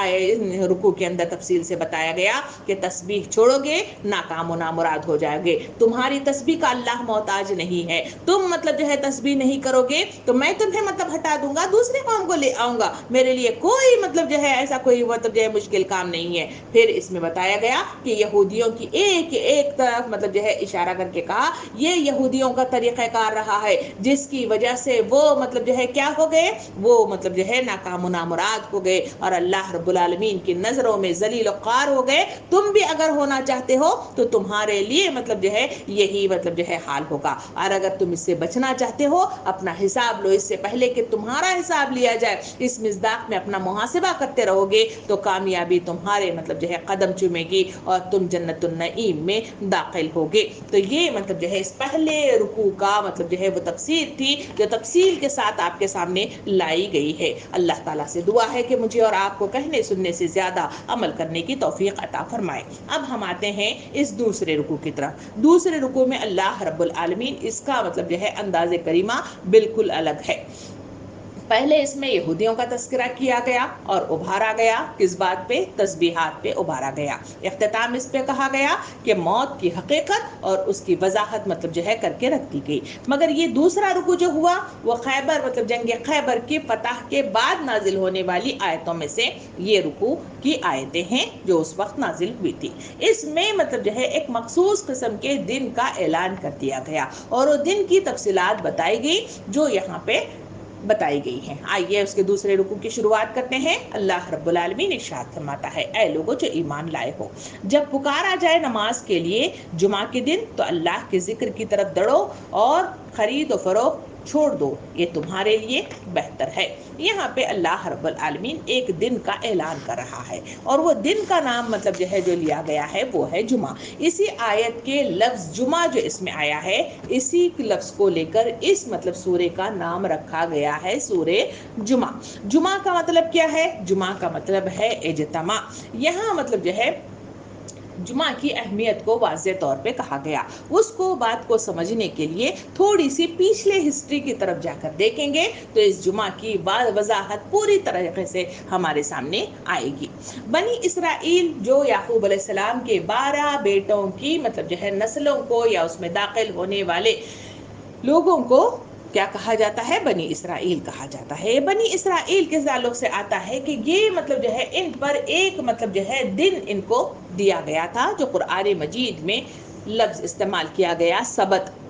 رکوع کے اندر تفصیل سے بتایا گیا کہ تسبیح چھوڑو گے ناکام و نامراد ہو جائے گے۔ تمہاری تسبیح کا اللہ محتاج نہیں ہے، تم مطلب جو ہے تسبیح نہیں کرو گے تو میں تمہیں مطلب ہٹا دوں گا، دوسرے قوم کو لے آؤں گا، میرے لیے کوئی مطلب جو ہے ایسا کوئی مطلب جو ہے مشکل کام نہیں ہے۔ پھر اس میں بتایا گیا کہ یہودیوں کی ایک طرف مطلب جو ہے اشارہ کر کے کہا یہ یہودیوں کا طریقہ کار رہا ہے جس کی وجہ سے وہ مطلب جو ہے کیا ہو گئے، وہ مطلب جو ہے ناکام و نامراد ہو گئے اور اللہ رب العالمین کی نظروں میں ذلیل و خوار ہو گئے۔ تم بھی اگر ہونا چاہتے ہو تو تمہارے لیے مطلب جو ہے یہی مطلب جو ہے حال ہوگا، اور اگر تم اس سے بچنا چاہتے ہو اپنا حساب لو اس سے پہلے کہ تمہارا حساب لیا جائے، اس مصداق میں اپنا محاسبہ کرتے رہو گے تو کامیابی تمہارے مطلب جو ہے قدم چومے گی اور تم جنت النعیم میں داخل ہوگے۔ تو یہ مطلب جو ہے اس پہلے رکوع کا مطلب جو ہے وہ تفسیر تھی جو تفصیل کے ساتھ آپ کے سامنے لائی گئی ہے۔ اللہ تعالیٰ سے دعا ہے کہ مجھے اور آپ کو کہنے سننے سے زیادہ عمل کرنے کی توفیق عطا فرمائے۔ اب ہم آتے ہیں اس دوسرے رکوع کی طرف۔ دوسرے رکوع میں اللہ رب العالمین اس کا مطلب جو ہے انداز کریمہ بالکل الگ ہے۔ پہلے اس میں یہودیوں کا تذکرہ کیا گیا اور ابھارا گیا، کس بات پہ؟ تسبیحات پہ ابھارا گیا۔ اختتام اس پہ کہا گیا کہ موت کی حقیقت اور اس کی وضاحت مطلب جو ہے کر کے رکھ دی گئی۔ مگر یہ دوسرا رکوع جو ہوا وہ خیبر مطلب جنگ خیبر کی فتح کے بعد نازل ہونے والی آیتوں میں سے یہ رکوع کی آیتیں ہیں جو اس وقت نازل ہوئی تھی۔ اس میں مطلب جو ہے ایک مخصوص قسم کے دن کا اعلان کر دیا گیا اور وہ دن کی تفصیلات بتائی گئی جو یہاں پہ بتائی گئی ہیں۔ آئیے اس کے دوسرے رکوع کی شروعات کرتے ہیں۔ اللہ رب العالمین ارشاد فرماتا ہے، اے لوگو جو ایمان لائے ہو، جب پکارا جائے نماز کے لیے جمعہ کے دن تو اللہ کے ذکر کی طرف دوڑو اور خرید و فروخت چھوڑ دو، یہ تمہارے لیے بہتر ہے۔ یہاں پہ اللہ رب العالمین ایک دن کا اعلان کر رہا ہے اور وہ دن کا نام مطلب جو ہے جو لیا گیا ہے وہ ہے جمعہ۔ اسی آیت کے لفظ جمعہ جو اس میں آیا ہے اسی لفظ کو لے کر اس مطلب سورے کا نام رکھا گیا ہے سورہ جمعہ۔ جمعہ کا مطلب کیا ہے؟ جمعہ کا مطلب ہے اجتماع۔ یہاں مطلب جو ہے جمعہ کی اہمیت کو واضح طور پہ کہا گیا۔ اس کو بات کو سمجھنے کے لیے تھوڑی سی پچھلے ہسٹری کی طرف جا کر دیکھیں گے تو اس جمعہ کی وضاحت پوری طریقے سے ہمارے سامنے آئے گی۔ بنی اسرائیل جو یعقوب علیہ السلام کے 12 بیٹوں کی مطلب جو ہے نسلوں کو یا اس میں داخل ہونے والے لوگوں کو کیا کہا جاتا ہے؟ بنی اسرائیل کہا جاتا ہے۔ بنی اسرائیل کے تعلق سے آتا ہے کہ یہ مطلب جو ہے ان پر ایک مطلب جو ہے دن ان کو دیا گیا تھا جو قرآن مجید میں لفظ استعمال کیا گیا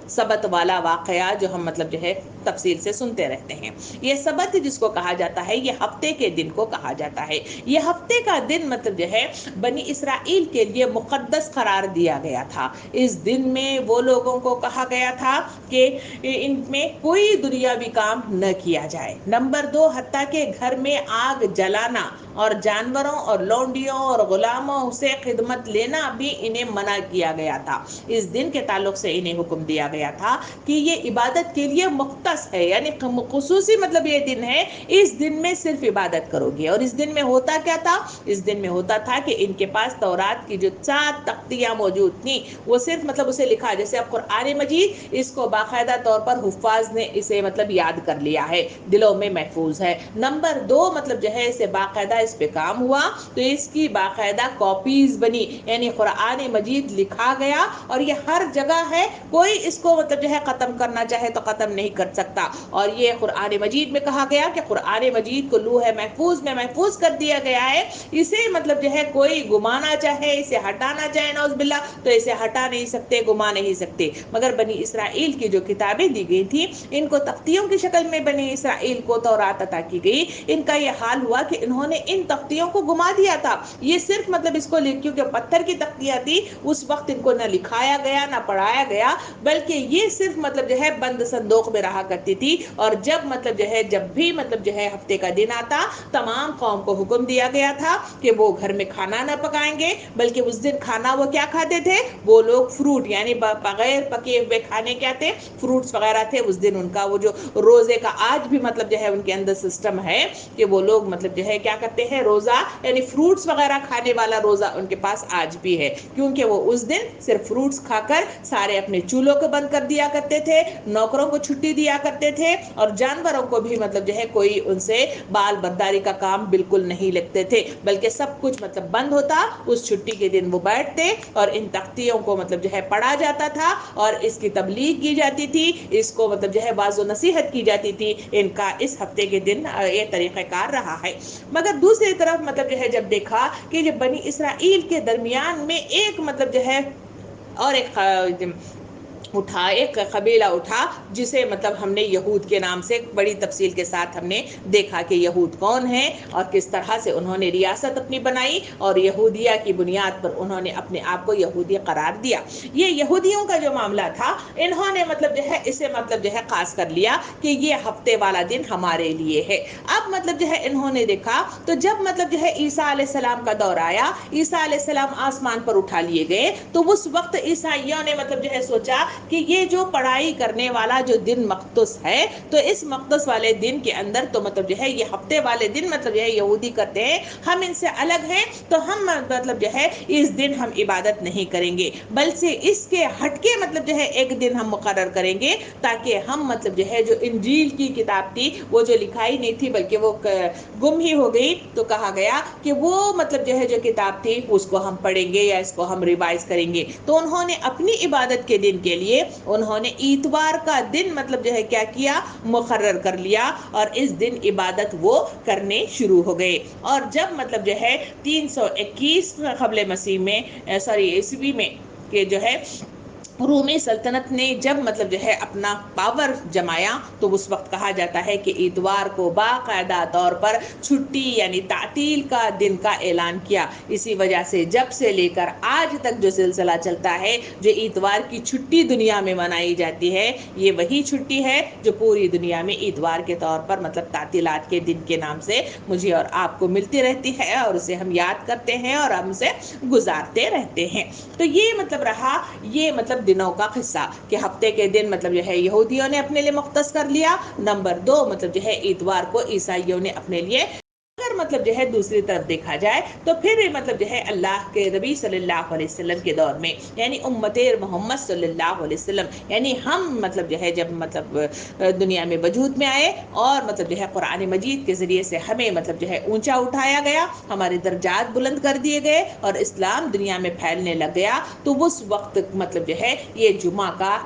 سبت والا واقعہ جو ہم مطلب جو ہے تفصیل سے سنتے رہتے ہیں۔ یہ سبت جس کو کہا جاتا ہے یہ ہفتے کے دن کو کہا جاتا ہے۔ یہ ہفتے کا دن مطلب جو ہے بنی اسرائیل کے لیے مقدس قرار دیا گیا تھا۔ اس دن میں وہ لوگوں کو کہا گیا تھا کہ ان میں کوئی دنیاوی کام نہ کیا جائے۔ نمبر 2، حتیٰ کہ گھر میں آگ جلانا اور جانوروں اور لونڈیوں اور غلاموں سے خدمت لینا بھی انہیں منع کیا گیا تھا۔ اس دن کے تعلق سے انہیں حکم دیا گیا تھا کہ یہ عبادت کے لیے مختص ہے، یعنی خصوصی مطلب یہ دن ہے، اس دن میں صرف عبادت کرو گے۔ اور اس دن میں ہوتا کیا تھا؟ اس دن میں ہوتا تھا کہ ان کے پاس تورات کی جو 7 تختیاں موجود تھیں وہ صرف مطلب اسے لکھا، جیسے اب قرآن مجید اس کو باقاعدہ طور پر حفاظ نے اسے مطلب یاد کر لیا ہے، دلوں میں محفوظ ہے۔ نمبر 2 مطلب جو ہے اسے باقاعدہ اس پہ کام ہوا تو اس کی باقاعدہ کاپیز بنی، یعنی قرآن مجید لکھا گیا اور یہ ہر جگہ ہے، کوئی اس کو مطلب جو ہے ختم کرنا چاہے تو ختم نہیں کر سکتا۔ اور یہ قرآن مجید میں کہا گیا کہ قرآن مجید کو لوح محفوظ میں محفوظ کر دیا گیا ہے، اسے مطلب جو ہے کوئی گمانا چاہے، اسے ہٹانا چاہے نعوذ باللہ تو اسے ہٹا نہیں سکتے، گما نہیں سکتے۔ مگر بنی اسرائیل کی جو کتابیں دی گئی تھی ان کو تختیوں کی شکل میں بنی اسرائیل کو تورات عطا کی گئی، ان کا یہ حال ہوا کہ انہوں نے ان تختیوں کو گما دیا تھا۔ یہ صرف مطلب اس کو کیونکہ پتھر کی تختیاں تھی اس وقت ان کو نہ لکھایا گیا نہ پڑھایا گیا، بلکہ بلکہ یہ صرف مطلب جو ہے بند صندوق میں رہا کرتی تھی، اور جب مطلب جو ہے جب بھی مطلب جو ہے ہفتے کا دن آتا تمام قوم کو حکم دیا گیا تھا کہ وہ گھر میں کھانا نہ پکائیں گے، بلکہ اس دن کھانا وہ کیا کھاتے تھے، وہ لوگ فروٹ یعنی بغیر پکے ہوئے کھانے کیا تھے، فروٹس وغیرہ تھے۔ اس دن ان کا وہ جو روزے کا آج بھی مطلب جو ہے ان کے اندر سسٹم ہے کہ وہ لوگ مطلب جو ہے کیا کرتے ہیں، روزہ یعنی فروٹس وغیرہ کھانے والا روزہ ان کے پاس آج بھی ہے، کیونکہ وہ اس دن صرف فروٹس کھا کر سارے اپنے چولہوں کو بند کر دیا کرتے تھے، نوکروں کو چھٹی دیا کرتے تھے، اور جانوروں کو بھی مطلب جو ہے کوئی ان سے بال برداری کا کام بالکل نہیں لگتے تھے، بلکہ سب کچھ مطلب بند ہوتا۔ اس چھٹی کے دن وہ بیٹھتے اور ان تختیوں کو مطلب جو ہے پڑھا جاتا تھا، اور اس کی تبلیغ کی جاتی تھی، اس کو مطلب جو ہے واعظ و نصیحت کی جاتی تھی۔ ان کا اس ہفتے کے دن یہ طریقہ کار رہا ہے۔ مگر دوسری طرف مطلب جو ہے جب دیکھا کہ جب بنی اسرائیل کے درمیان میں ایک مطلب جو ہے اور ایک ایک قبیلہ اٹھا جسے مطلب ہم نے یہود کے نام سے بڑی تفصیل کے ساتھ ہم نے دیکھا کہ یہود کون ہیں اور کس طرح سے انہوں نے ریاست اپنی بنائی، اور یہودیہ کی بنیاد پر انہوں نے اپنے آپ کو یہودی قرار دیا۔ یہ یہودیوں کا جو معاملہ تھا، انہوں نے مطلب جو ہے اسے مطلب جو ہے خاص کر لیا کہ یہ ہفتے والا دن ہمارے لیے ہے۔ اب مطلب جو ہے انہوں نے دیکھا تو جب مطلب جو ہے عیسیٰ علیہ السلام کا دور آیا، عیسیٰ علیہ السلام آسمان پر اٹھا لیے گئے، تو اس وقت عیسائیوں نے مطلب جو ہے سوچا کہ یہ جو پڑھائی کرنے والا جو دن مقدس ہے، تو اس مقدس والے دن کے اندر تو مطلب جو ہے یہ ہفتے والے دن مطلب جو ہے یہودی کرتے ہیں، ہم ان سے الگ ہیں، تو ہم مطلب جو ہے اس دن ہم عبادت نہیں کریں گے، بلکہ اس کے ہٹ کے مطلب جو ہے ایک دن ہم مقرر کریں گے، تاکہ ہم مطلب جو ہے جو انجیل کی کتاب تھی وہ جو لکھائی نہیں تھی بلکہ وہ گم ہی ہو گئی، تو کہا گیا کہ وہ مطلب جو ہے جو کتاب تھی اس کو ہم پڑھیں گے یا اس کو ہم ریوائز کریں گے۔ تو انہوں نے اپنی عبادت کے دن کے لیے انہوں نے اتوار کا دن مطلب جو ہے کیا کیا، مقرر کر لیا، اور اس دن عبادت وہ کرنے شروع ہو گئے۔ اور جب مطلب جو ہے 321 قبل مسیح میں عیسوی میں کہ جو ہے رومی سلطنت نے جب مطلب جو ہے اپنا پاور جمایا، تو اس وقت کہا جاتا ہے کہ اتوار کو باقاعدہ طور پر چھٹی یعنی تعطیل کا دن کا اعلان کیا۔ اسی وجہ سے جب سے لے کر آج تک جو سلسلہ چلتا ہے، جو اتوار کی چھٹی دنیا میں منائی جاتی ہے، یہ وہی چھٹی ہے جو پوری دنیا میں اتوار کے طور پر مطلب تعطیلات کے دن کے نام سے مجھے اور آپ کو ملتی رہتی ہے، اور اسے ہم یاد کرتے ہیں اور ہم اسے گزارتے رہتے ہیں۔ تو یہ مطلب رہا یہ مطلب دنوں کا قصہ کہ ہفتے کے دن مطلب جو ہے یہودیوں نے اپنے لیے مختص کر لیا، نمبر 2 مطلب جو ہے اتوار کو عیسائیوں نے اپنے لیے۔ اگر مطلب جو ہے دوسری طرف دیکھا جائے تو پھر مطلب جو ہے اللہ کے نبی صلی اللہ علیہ وسلم کے دور میں یعنی امت محمد صلی اللہ علیہ وسلم یعنی ہم مطلب جو ہے جب مطلب دنیا میں وجود میں آئے، اور مطلب جو ہے قرآن مجید کے ذریعے سے ہمیں مطلب جو ہے اونچا اٹھایا گیا، ہمارے درجات بلند کر دیے گئے، اور اسلام دنیا میں پھیلنے لگ گیا، تو اس وقت مطلب جو ہے یہ جمعہ کا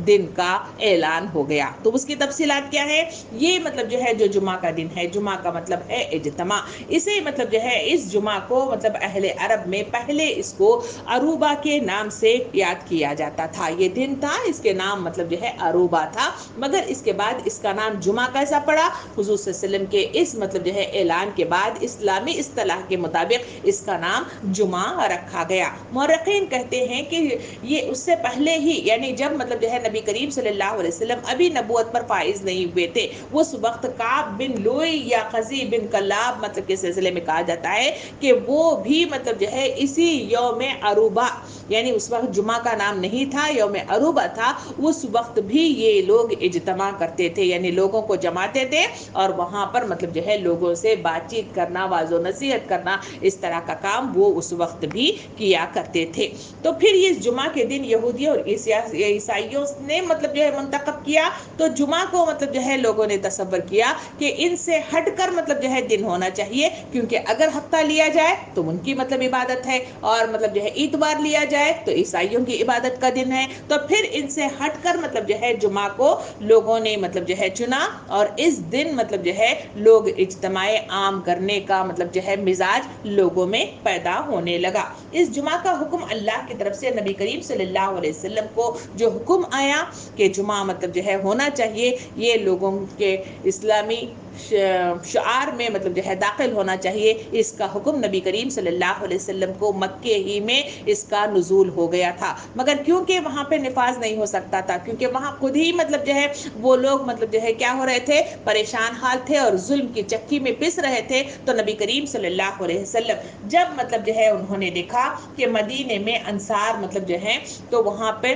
دن کا اعلان ہو گیا۔ تو اس کی تفصیلات کیا ہے؟ یہ مطلب جو ہے جو جمعہ کا دن ہے، جمعہ کا مطلب ہے اجتماع، اسے مطلب جو ہے اس جمعہ کو مطلب اہل عرب میں پہلے اس کو عروبہ کے نام سے یاد کیا جاتا تھا۔ یہ دن تھا، اس کے نام مطلب جو ہے عروبہ تھا، مگر اس کے بعد اس کا نام جمعہ کیسا پڑا؟ حضور صلی اللہ علیہ وسلم کے اس مطلب جو ہے اعلان کے بعد اسلامی اصطلاح کے مطابق اس کا نام جمعہ رکھا گیا۔ مورخین کہتے ہیں کہ یہ اس سے پہلے ہی یعنی جب مطلب جو ہے نبی کریم صلی اللہ علیہ وسلم ابھی نبوت پر فائز نہیں ہوئے تھے، اس وقت کعب بن لوئی یا قزی بن کلاب مطلب کے سلسلے میں کہا جاتا ہے کہ وہ بھی مطلب جو ہے اسی یوم عروبہ یعنی اس وقت جمعہ کا نام نہیں تھا، یوم عروبہ تھا، اس وقت بھی یہ لوگ اجتماع کرتے تھے، یعنی لوگوں کو جماتے تھے اور وہاں پر مطلب جو ہے لوگوں سے بات چیت کرنا، واعظ و نصیحت کرنا، اس طرح کا کام وہ اس وقت بھی کیا کرتے تھے۔ تو پھر یہ جمعہ کے دن یہودیوں اور عیسائیوں نے مطلب جو ہے منتخب کیا، تو جمعہ کو مطلب جو ہے لوگوں نے تصور کیا کہ ان سے ہٹ کر مطلب جو ہے دن ہونا چاہیے، کیونکہ اگر ہفتہ لیا جائے تو ان کی مطلب عبادت ہے، اور مطلب جو ہے اتوار لیا جائے تو عیسائیوں کی عبادت کا دن ہے، تو پھر ان سے ہٹ کر مطلب جو ہے جمعہ کو لوگوں نے مطلب جو ہے چنا، اور اس دن مطلب جو ہے لوگ اجتماع عام کرنے کا مطلب جو ہے مزاج لوگوں میں پیدا ہونے لگا۔ اس جمعہ کا حکم اللہ کی طرف سے نبی کریم صلی اللہ علیہ وسلم کو جو حکم آیا کہ جمعہ مطلب جو ہے ہونا چاہیے، یہ لوگوں کے اسلامی شعار میں مطلب جو ہے داخل ہونا چاہیے، اس کا حکم نبی کریم صلی اللہ علیہ وسلم کو مکے ہی میں اس کا نزول ہو گیا تھا، مگر کیونکہ وہاں پہ نفاذ نہیں ہو سکتا تھا، کیونکہ وہاں خود ہی مطلب جو ہے وہ لوگ مطلب جو ہے کیا ہو رہے تھے، پریشان حال تھے اور ظلم کی چکی میں پس رہے تھے، تو نبی کریم صلی اللہ علیہ وسلم جب مطلب جو ہے انہوں نے دیکھا کہ مدینے میں انصار مطلب جو ہے تو وہاں پہ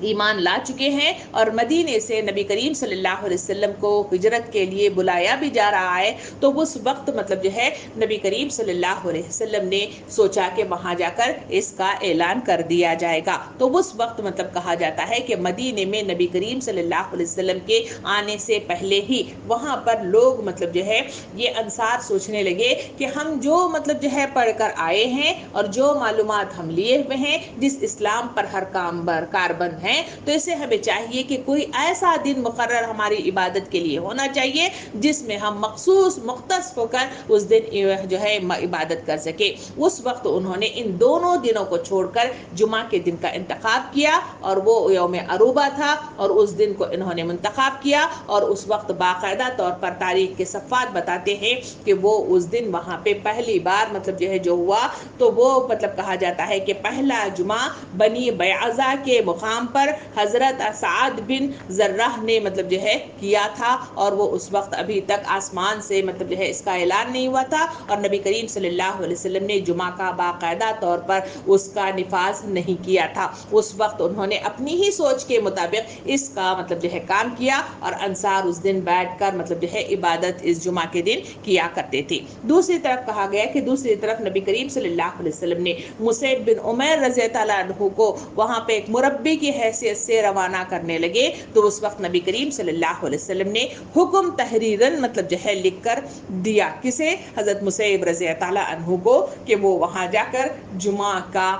ایمان لا چکے ہیں اور مدینے سے نبی کریم صلی اللہ علیہ وسلم کو ہجرت کے لیے بلایا بھی جا رہا ہے، تو اس وقت مطلب جو ہے نبی کریم صلی اللہ علیہ وسلم نے سوچا کہ وہاں جا کر اس کا اعلان کر دیا جائے گا، تو اس وقت مطلب کہا جاتا ہے کہ مدینے میں نبی کریم صلی اللہ علیہ وسلم کے آنے سے پہلے ہی وہاں پر لوگ مطلب جو ہے یہ انصار سوچنے لگے کہ ہم جو مطلب جو ہے پڑھ کر آئے ہیں اور جو معلومات ہم لیے ہوئے ہیں، جس اسلام پر ہر کاربند ہیں، تو اسے ہمیں چاہیے کہ کوئی ایسا دن مقرر ہماری عبادت کے لیے ہونا چاہیے جس میں ہم مخصوص مختص ہو کر اس دن جو ہے عبادت کر سکے۔ اس وقت انہوں نے ان دونوں دنوں کو چھوڑ کر جمعہ کے دن کا انتخاب کیا، اور وہ یوم عروبہ تھا اور اس دن کو انہوں نے منتخب کیا، اور اس وقت باقاعدہ طور پر تاریخ کے صفحات بتاتے ہیں کہ وہ اس دن وہاں پہ پہلی بار مطلب جو ہے جو ہوا، تو وہ مطلب کہا جاتا ہے کہ پہلا جمعہ بنی بیعضہ کے مقام پر حضرت سعد بن زرہ نے مطلب جو ہے کیا تھا، اور وہ اس وقت ابھی تک آسمان سے مطلب جو ہے اس کا اعلان نہیں ہوا تھا، اور نبی کریم صلی اللہ علیہ وسلم نے جمعہ کا باقاعدہ طور پر اس کا نفاذ نہیں کیا تھا۔ اس وقت انہوں نے اپنی ہی سوچ کے مطابق اس کا مطلب جو ہے کام کیا، اور انصار اس دن بیٹھ کر مطلب جو ہے عبادت اس جمعہ کے دن کیا کرتے تھے۔ دوسری طرف کہا گیا کہ دوسری طرف نبی کریم صلی اللہ علیہ وسلم نے مصعب بن عمیر رضی اللہ عنہ کو وہاں پہ ایک مربی کی حیثیت سے روانہ کرنے لگے، تو اس وقت نبی کریم صلی اللہ علیہ وسلم نے حکم تحریراً مطلب جو ہے لکھ کر دیا، کسے؟ حضرت مصعب رضی اللہ عنہ کو، کہ وہ وہاں جا کر جمعہ کا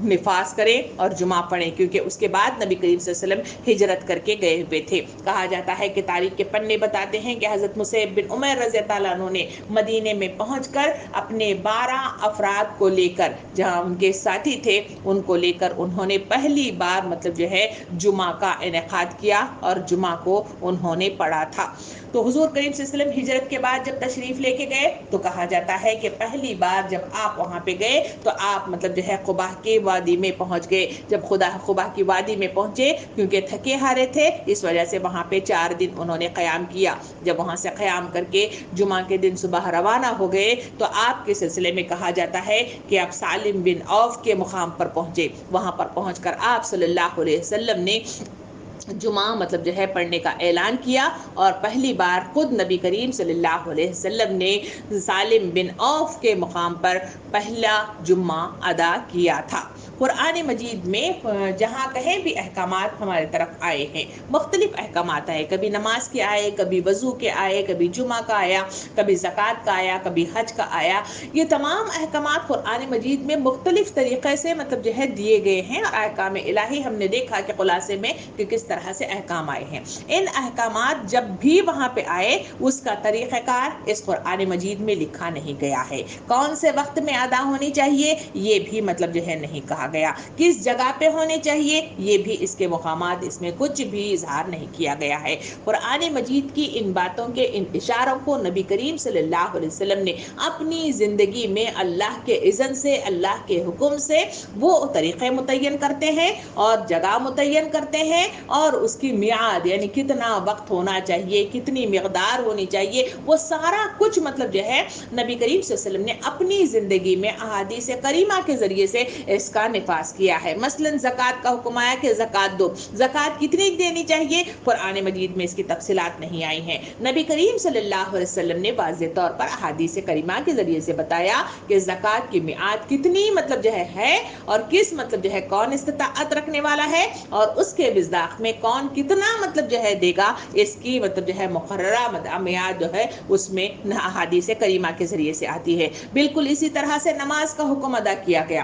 نفاذ کریں اور جمعہ پڑھیں، کیونکہ اس کے بعد نبی کریم صلی اللہ علیہ وسلم ہجرت کر کے گئے ہوئے تھے۔ کہا جاتا ہے کہ تاریخ کے پنے بتاتے ہیں کہ حضرت مصعب بن عمیر رضی اللہ عنہ نے مدینے میں پہنچ کر اپنے 12 افراد کو لے کر، جہاں ان کے ساتھی تھے ان کو لے کر انہوں نے پہلی بار مطلب جو ہے جمعہ کا انعقاد کیا اور جمعہ کو انہوں نے پڑھا تھا۔ تو حضور کریم صلی اللہ علیہ وسلم ہجرت کے بعد جب تشریف لے کے گئے تو کہا جاتا ہے کہ پہلی بار جب آپ وہاں پہ گئے تو آپ مطلب جو ہے قبا کے وادی میں پہنچ گئے۔ جب قبا کی وادی میں پہنچے، کیونکہ تھکے ہارے تھے، اس وجہ سے وہاں پہ 4 دن انہوں نے قیام کیا۔ جب وہاں سے قیام کر کے جمعہ کے دن صبح روانہ ہو گئے تو آپ کے سلسلے میں کہا جاتا ہے کہ آپ سالم بن عوف کے مقام پر پہنچے۔ وہاں پر پہنچ کر آپ صلی اللہ علیہ وسلم نے جمعہ مطلب جو ہے پڑھنے کا اعلان کیا، اور پہلی بار خود نبی کریم صلی اللہ علیہ وسلم نے سالم بن عوف کے مقام پر پہلا جمعہ ادا کیا تھا۔ قرآن مجید میں جہاں کہیں بھی احکامات ہمارے طرف آئے ہیں، مختلف احکامات آئے، کبھی نماز کے آئے، کبھی وضو کے آئے، کبھی جمعہ کا آیا، کبھی زکوٰۃ کا آیا، کبھی حج کا آیا، یہ تمام احکامات قرآن مجید میں مختلف طریقے سے مطلب جو ہے دیے گئے ہیں، اور احکام الہی ہم نے دیکھا کہ خلاصے میں کہ کس طرح سے احکام آئے ہیں۔ ان احکامات جب بھی وہاں پہ آئے، اس کا طریقہ کار اس قرآن مجید میں لکھا نہیں گیا ہے، کون سے وقت میں ادا ہونی چاہیے یہ بھی مطلب جو ہے نہیں کہا گیا، کس جگہ پہ ہونے چاہیے یہ بھی اس کے مقامات اس میں کچھ بھی اظہار نہیں کیا گیا ہے۔ قرآن مجید کی ان باتوں کے ان اشاروں کو نبی کریم صلی اللہ علیہ وسلم نے اپنی زندگی میں اللہ کے اذن سے، اللہ کے حکم سے وہ طریقے متعین کرتے ہیں اور جگہ متعین کرتے ہیں، اور اس کی میعاد یعنی کتنا وقت ہونا چاہیے، کتنی مقدار ہونی چاہیے، وہ سارا کچھ مطلب جو ہے نبی کریم صلی اللہ علیہ وسلم نے اپنی زندگی میں احادیث کریمہ کے ذریعے سے اس کا نفاذ کیا ہے۔ مثلا زکوٰۃ کا حکم آیا کہ زکوٰۃ دو، زکوٰۃ کتنی دینی چاہیے قرآن مجید میں اس کی تفصیلات نہیں آئی ہیں، نبی کریم صلی اللہ علیہ وسلم نے واضح طور پر احادیث کریمہ کے ذریعے سے بتایا کہ زکوٰۃ کی میعاد کتنی مطلب جو ہے اور کس مطلب جو ہے کون استطاعت رکھنے والا ہے، اور اس کے مصداق میں کون کتنا مطلب جو ہے دے گا، اس کی مطلب جو ہے مقررہ میعاد جو ہے اس میں احادیث کریمہ کے ذریعے سے آتی ہے۔ بالکل اسی طرح سے نماز کا حکم ادا کیا گیا۔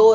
2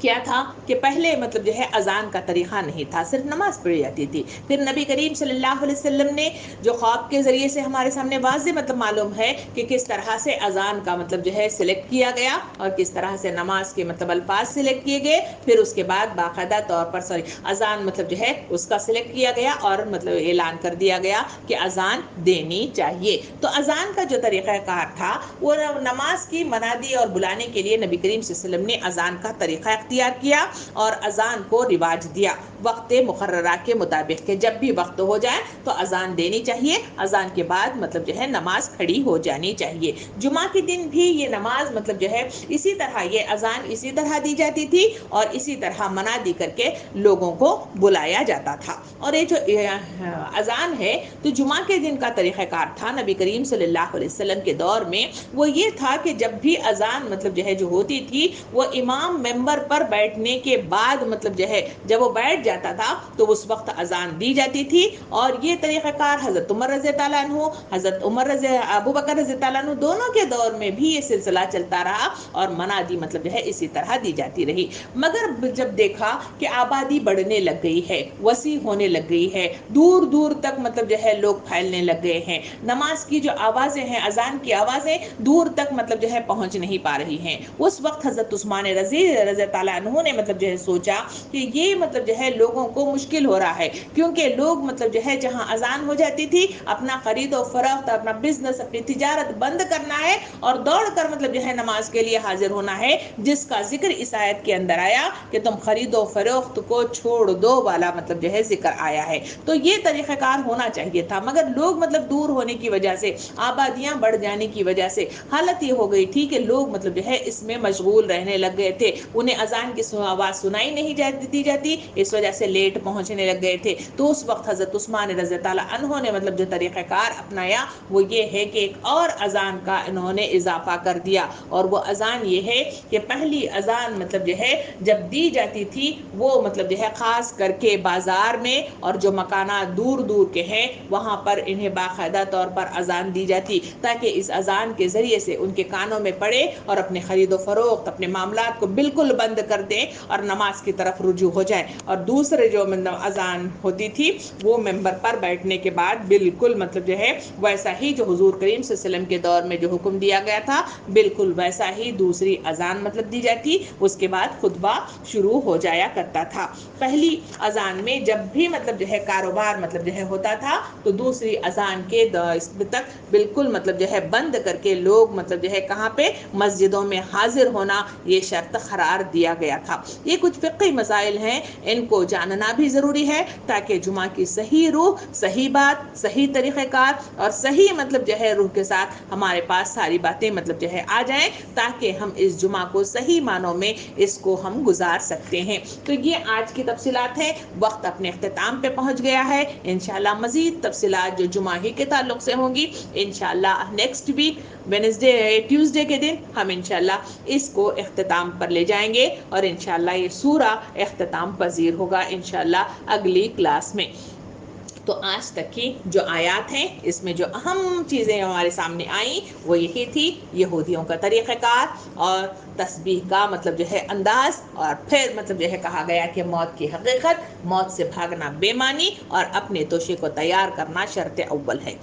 کیا تھا کہ پہلے مطلب جو ہے اذان کا طریقہ نہیں تھا، صرف نماز پڑھی جاتی تھی. پھر نبی کریم صلی اللہ علیہ وسلم نے جو خواب کے ذریعے سے ہمارے سامنے واضح مطلب معلوم ہے کہ کس طرح سے اذان کا مطلب جو ہے سلیکٹ کیا گیا اور کس طرح سے نماز کے مطلب الفاظ سلیکٹ کیے گئے. پھر اس کے بعد باقاعدہ طور پر اذان مطلب جو ہے اس کا سلیکٹ کیا گیا اور مطلب اعلان کر دیا گیا کہ اذان دینی چاہیے. تو اذان کا جو طریقہ کار تھا وہ نماز کی منادی اور بلانے کے لیے نبی کریم صلی اللہ علیہ وسلم نے اذان کا طریقہ اختیار کیا اور اذان کو رواج دیا وقت مقررہ کے مطابق کہ جب بھی وقت ہو جائے تو اذان دینی چاہیے. اذان کے بعد مطلب جو ہے نماز کھڑی ہو جانی چاہیے. جمعہ کے دن بھی یہ نماز مطلب جو ہے اسی طرح یہ اذان اسی طرح دی جاتی تھی اور اسی طرح منادی کر کے لوگوں کو بلایا جاتا تھا. اور یہ جو اذان ہے تو جمعہ کے دن کا طریقہ کار تھا نبی کریم صلی اللہ علیہ وسلم کے دور میں وہ یہ تھا کہ جب بھی اذان مطلب جو ہے جو ہوتی تھی وہ امام ممبر پر بیٹھنے کے بعد مطلب جو ہے جب وہ بیٹھ جاتا تھا تو اس وقت اذان دی جاتی تھی. اور یہ طریقہ کار حضرت عمر رضی اللہ عنہ حضرت ابو بکر رضی اللہ عنہ دونوں کے دور میں بھی یہ سلسلہ چلتا رہا اور منادی مطلب جو ہے اسی طرح دی جاتی رہی. مگر جب دیکھا کہ آبادی بڑھنے لگ گئی ہے، وسیع ہونے لگ گئی ہے، دور دور تک مطلب جو ہے لوگ پھیلنے لگ گئے ہیں، نماز کی جو آوازیں ہیں اذان کی آوازیں دور تک مطلب جو ہے پہنچ نہیں پا رہی ہیں. اس وقت حضرت عثمان رضی اللہ عنہ نے مطلب جو ہے سوچا کہ یہ مطلب جو ہے لوگوں کو مشکل ہو رہا ہے کیونکہ لوگ مطلب جو ہے جہاں اذان ہو جاتی تھی اپنا خرید و فروخت اپنا بزنس اپنی تجارت بند کرنا ہے اور دوڑ کر مطلب جو ہے نماز کے لیے حاضر ہونا ہے، جس کا ذکر اس آیت کے اندر آیا کہ تم خرید و فروخت کو چھوڑ دو والا مطلب جو ہے ذکر آیا ہے. تو یہ طریقہ کار ہونا چاہیے تھا مگر لوگ مطلب دور ہونے کی وجہ سے آبادیاں بڑھ جانے کی وجہ سے حالت یہ ہو گئی تھی کہ لوگ مطلب جو ہے اس میں مشغول رہنے لگ گئے تھے. انہیں اذان کی آواز سنائی نہیں دی جاتی، اس وجہ سے لیٹ پہنچنے لگ گئے تھے. تو اس وقت حضرت عثمان رضی اللہ عنہ نے مطلب جو طریقہ کار اپنایا وہ یہ ہے کہ ایک اور اذان کا انہوں نے اضافہ کر دیا اور وہ اذان یہ ہے کہ پہلی اذان مطلب جو ہے جب دی جاتی تھی وہ مطلب جو ہے خاص کر کے بازار میں اور جو مکانات دور دور کے ہیں وہاں پر انہیں باقاعدہ طور پر اذان دی جاتی تاکہ اس اذان کے ذریعے سے ان کے کانوں میں پڑے اور اپنے خرید و فروخت اپنے معاملات کو بالکل بند کر دیں اور نماز کی طرف رجوع ہو جائیں. اور دوسرے جو اذان ہوتی تھی وہ ممبر پر بیٹھنے کے بعد بالکل مطلب جو ہے ویسا ہی جو حضور کریم صلی اللہ علیہ وسلم کے دور میں جو حکم دیا گیا تھا بالکل ویسا ہی دوسری اذان مطلب دی جاتی. اس کے بعد خطبہ شروع ہو جایا کرتا تھا. پہلی اذان میں جب بھی مطلب جو ہے کاروبار مطلب جو ہے ہوتا تھا تو دوسری اذان کے تک بالکل مطلب جو ہے بند کر کے لوگ مطلب جو ہے کہاں پہ مسجدوں میں حاضر ہونا یہ شرط قرار دیا گیا تھا. یہ کچھ فقہی مسائل ہیں، ان کو جاننا بھی ضروری ہے تاکہ جمعہ کی صحیح روح، صحیح بات، صحیح طریقہ کار اور صحیح مطلب جو ہے روح کے ساتھ ہمارے پاس ساری باتیں مطلب جو ہے آ جائیں تاکہ ہم اس جمعہ کو صحیح معنوں میں اس کو ہم گزار سکتے ہیں. تو یہ آج کی تفصیلات ہیں. وقت اپنے اختتام پہ پہنچ گیا ہے. انشاءاللہ مزید تفصیلات جو جمعہ ہی کے تعلق سے ہوں گی انشاءاللہ نیکسٹ ویک ٹیوزڈے کے دن ہم انشاءاللہ اس کو اختتام پر لے جائیں گے اور انشاءاللہ یہ سورہ اختتام پذیر ہوگا انشاءاللہ اگلی کلاس میں. تو آج تک کی جو آیات ہیں اس میں جو اہم چیزیں ہمارے سامنے آئیں وہ یہی تھی یہودیوں کا طریقہ کار اور تسبیح کا مطلب جو ہے انداز اور پھر مطلب جو ہے کہا گیا کہ موت کی حقیقت، موت سے بھاگنا بے معنی اور اپنے توشے کو تیار کرنا شرط اول ہے.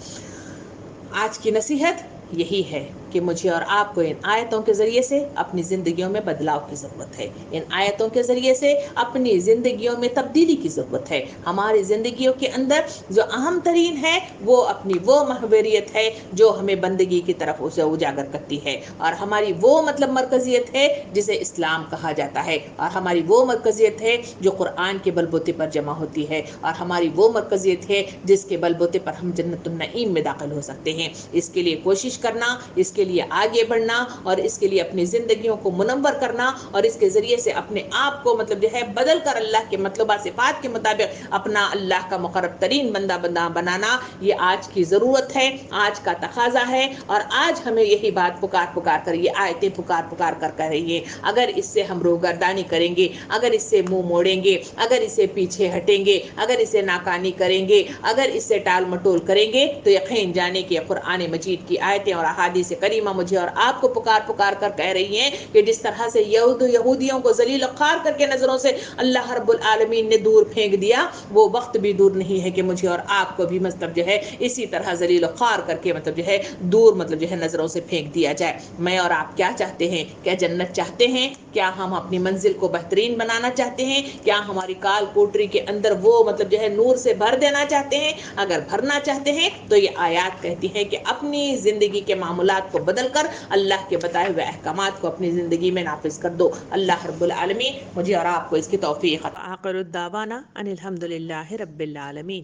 آج کی نصیحت یہی ہے کہ مجھے اور آپ کو ان آیتوں کے ذریعے سے اپنی زندگیوں میں بدلاؤ کی ضرورت ہے. ان آیتوں کے ذریعے سے اپنی زندگیوں میں تبدیلی کی ضرورت ہے. ہماری زندگیوں کے اندر جو اہم ترین ہے وہ اپنی وہ محوریت ہے جو ہمیں بندگی کی طرف اسے اجاگر کرتی ہے اور ہماری وہ مطلب مرکزیت ہے جسے اسلام کہا جاتا ہے اور ہماری وہ مرکزیت ہے جو قرآن کے بلبوتے پر جمع ہوتی ہے اور ہماری وہ مرکزیت ہے جس کے بلبوتے پر ہم جنت النعیم میں داخل ہو سکتے ہیں. اس کے لیے کوشش کرنا، اس کے لیے آگے بڑھنا اور اس کے لیے اپنی زندگیوں کو منور کرنا اور اس کے ذریعے سے اپنے آپ کو مطلب جو ہے بدل کر اللہ کے مطلوبہ صفات کے مطابق اپنا اللہ کا مقرب ترین بندہ بنانا یہ آج کی ضرورت ہے، آج کا تقاضا ہے. اور آج ہمیں یہی بات پکار کر یہ آیتیں پکار کر کہہ رہی ہیں. اگر اس سے ہم روگردانی کریں گے، اگر اس سے منہ موڑیں گے، اگر اس سے پیچھے ہٹیں گے، اگر اسے ناکانی کریں گے، اگر اس سے ٹال مٹول کریں گے تو یقین جانے کہ قرآن مجید کی آیتیں اور احادیث کریمہ مجھے اور آپ کو پکار پکار کر کہہ رہی ہیں کہ جس طرح سے یہودیوں کو ذلیل و خوار کر کے نظروں سے اللہ رب العالمین نے دور پھینک دیا، وہ وقت بھی دور نہیں ہے کہ مجھے اور آپ کو بھی مطلب جو ہے اسی طرح ذلیل و خوار کر کے مطلب جو ہے دور مطلب جو ہے نظروں سے پھینک دیا جائے۔ میں اور آپ کیا چاہتے ہیں؟ کیا جنت چاہتے ہیں؟ کیا ہم اپنی منزل کو بہترین بنانا چاہتے ہیں؟ کیا ہماری کال کوٹری کے اندر وہ مطلب جو ہے نور سے بھر دینا چاہتے ہیں؟ اگر بھرنا چاہتے ہیں تو یہ آیات کہتی ہے کہ اپنی زندگی کے معاملات کو بدل کر اللہ کے بتائے ہوئے احکامات کو اپنی زندگی میں نافذ کر دو۔ اللہ رب العالمین مجھے اور آپ کو اس کی توفیق عطا۔ آخر الدعوانا ان الحمد للہ رب العالمین۔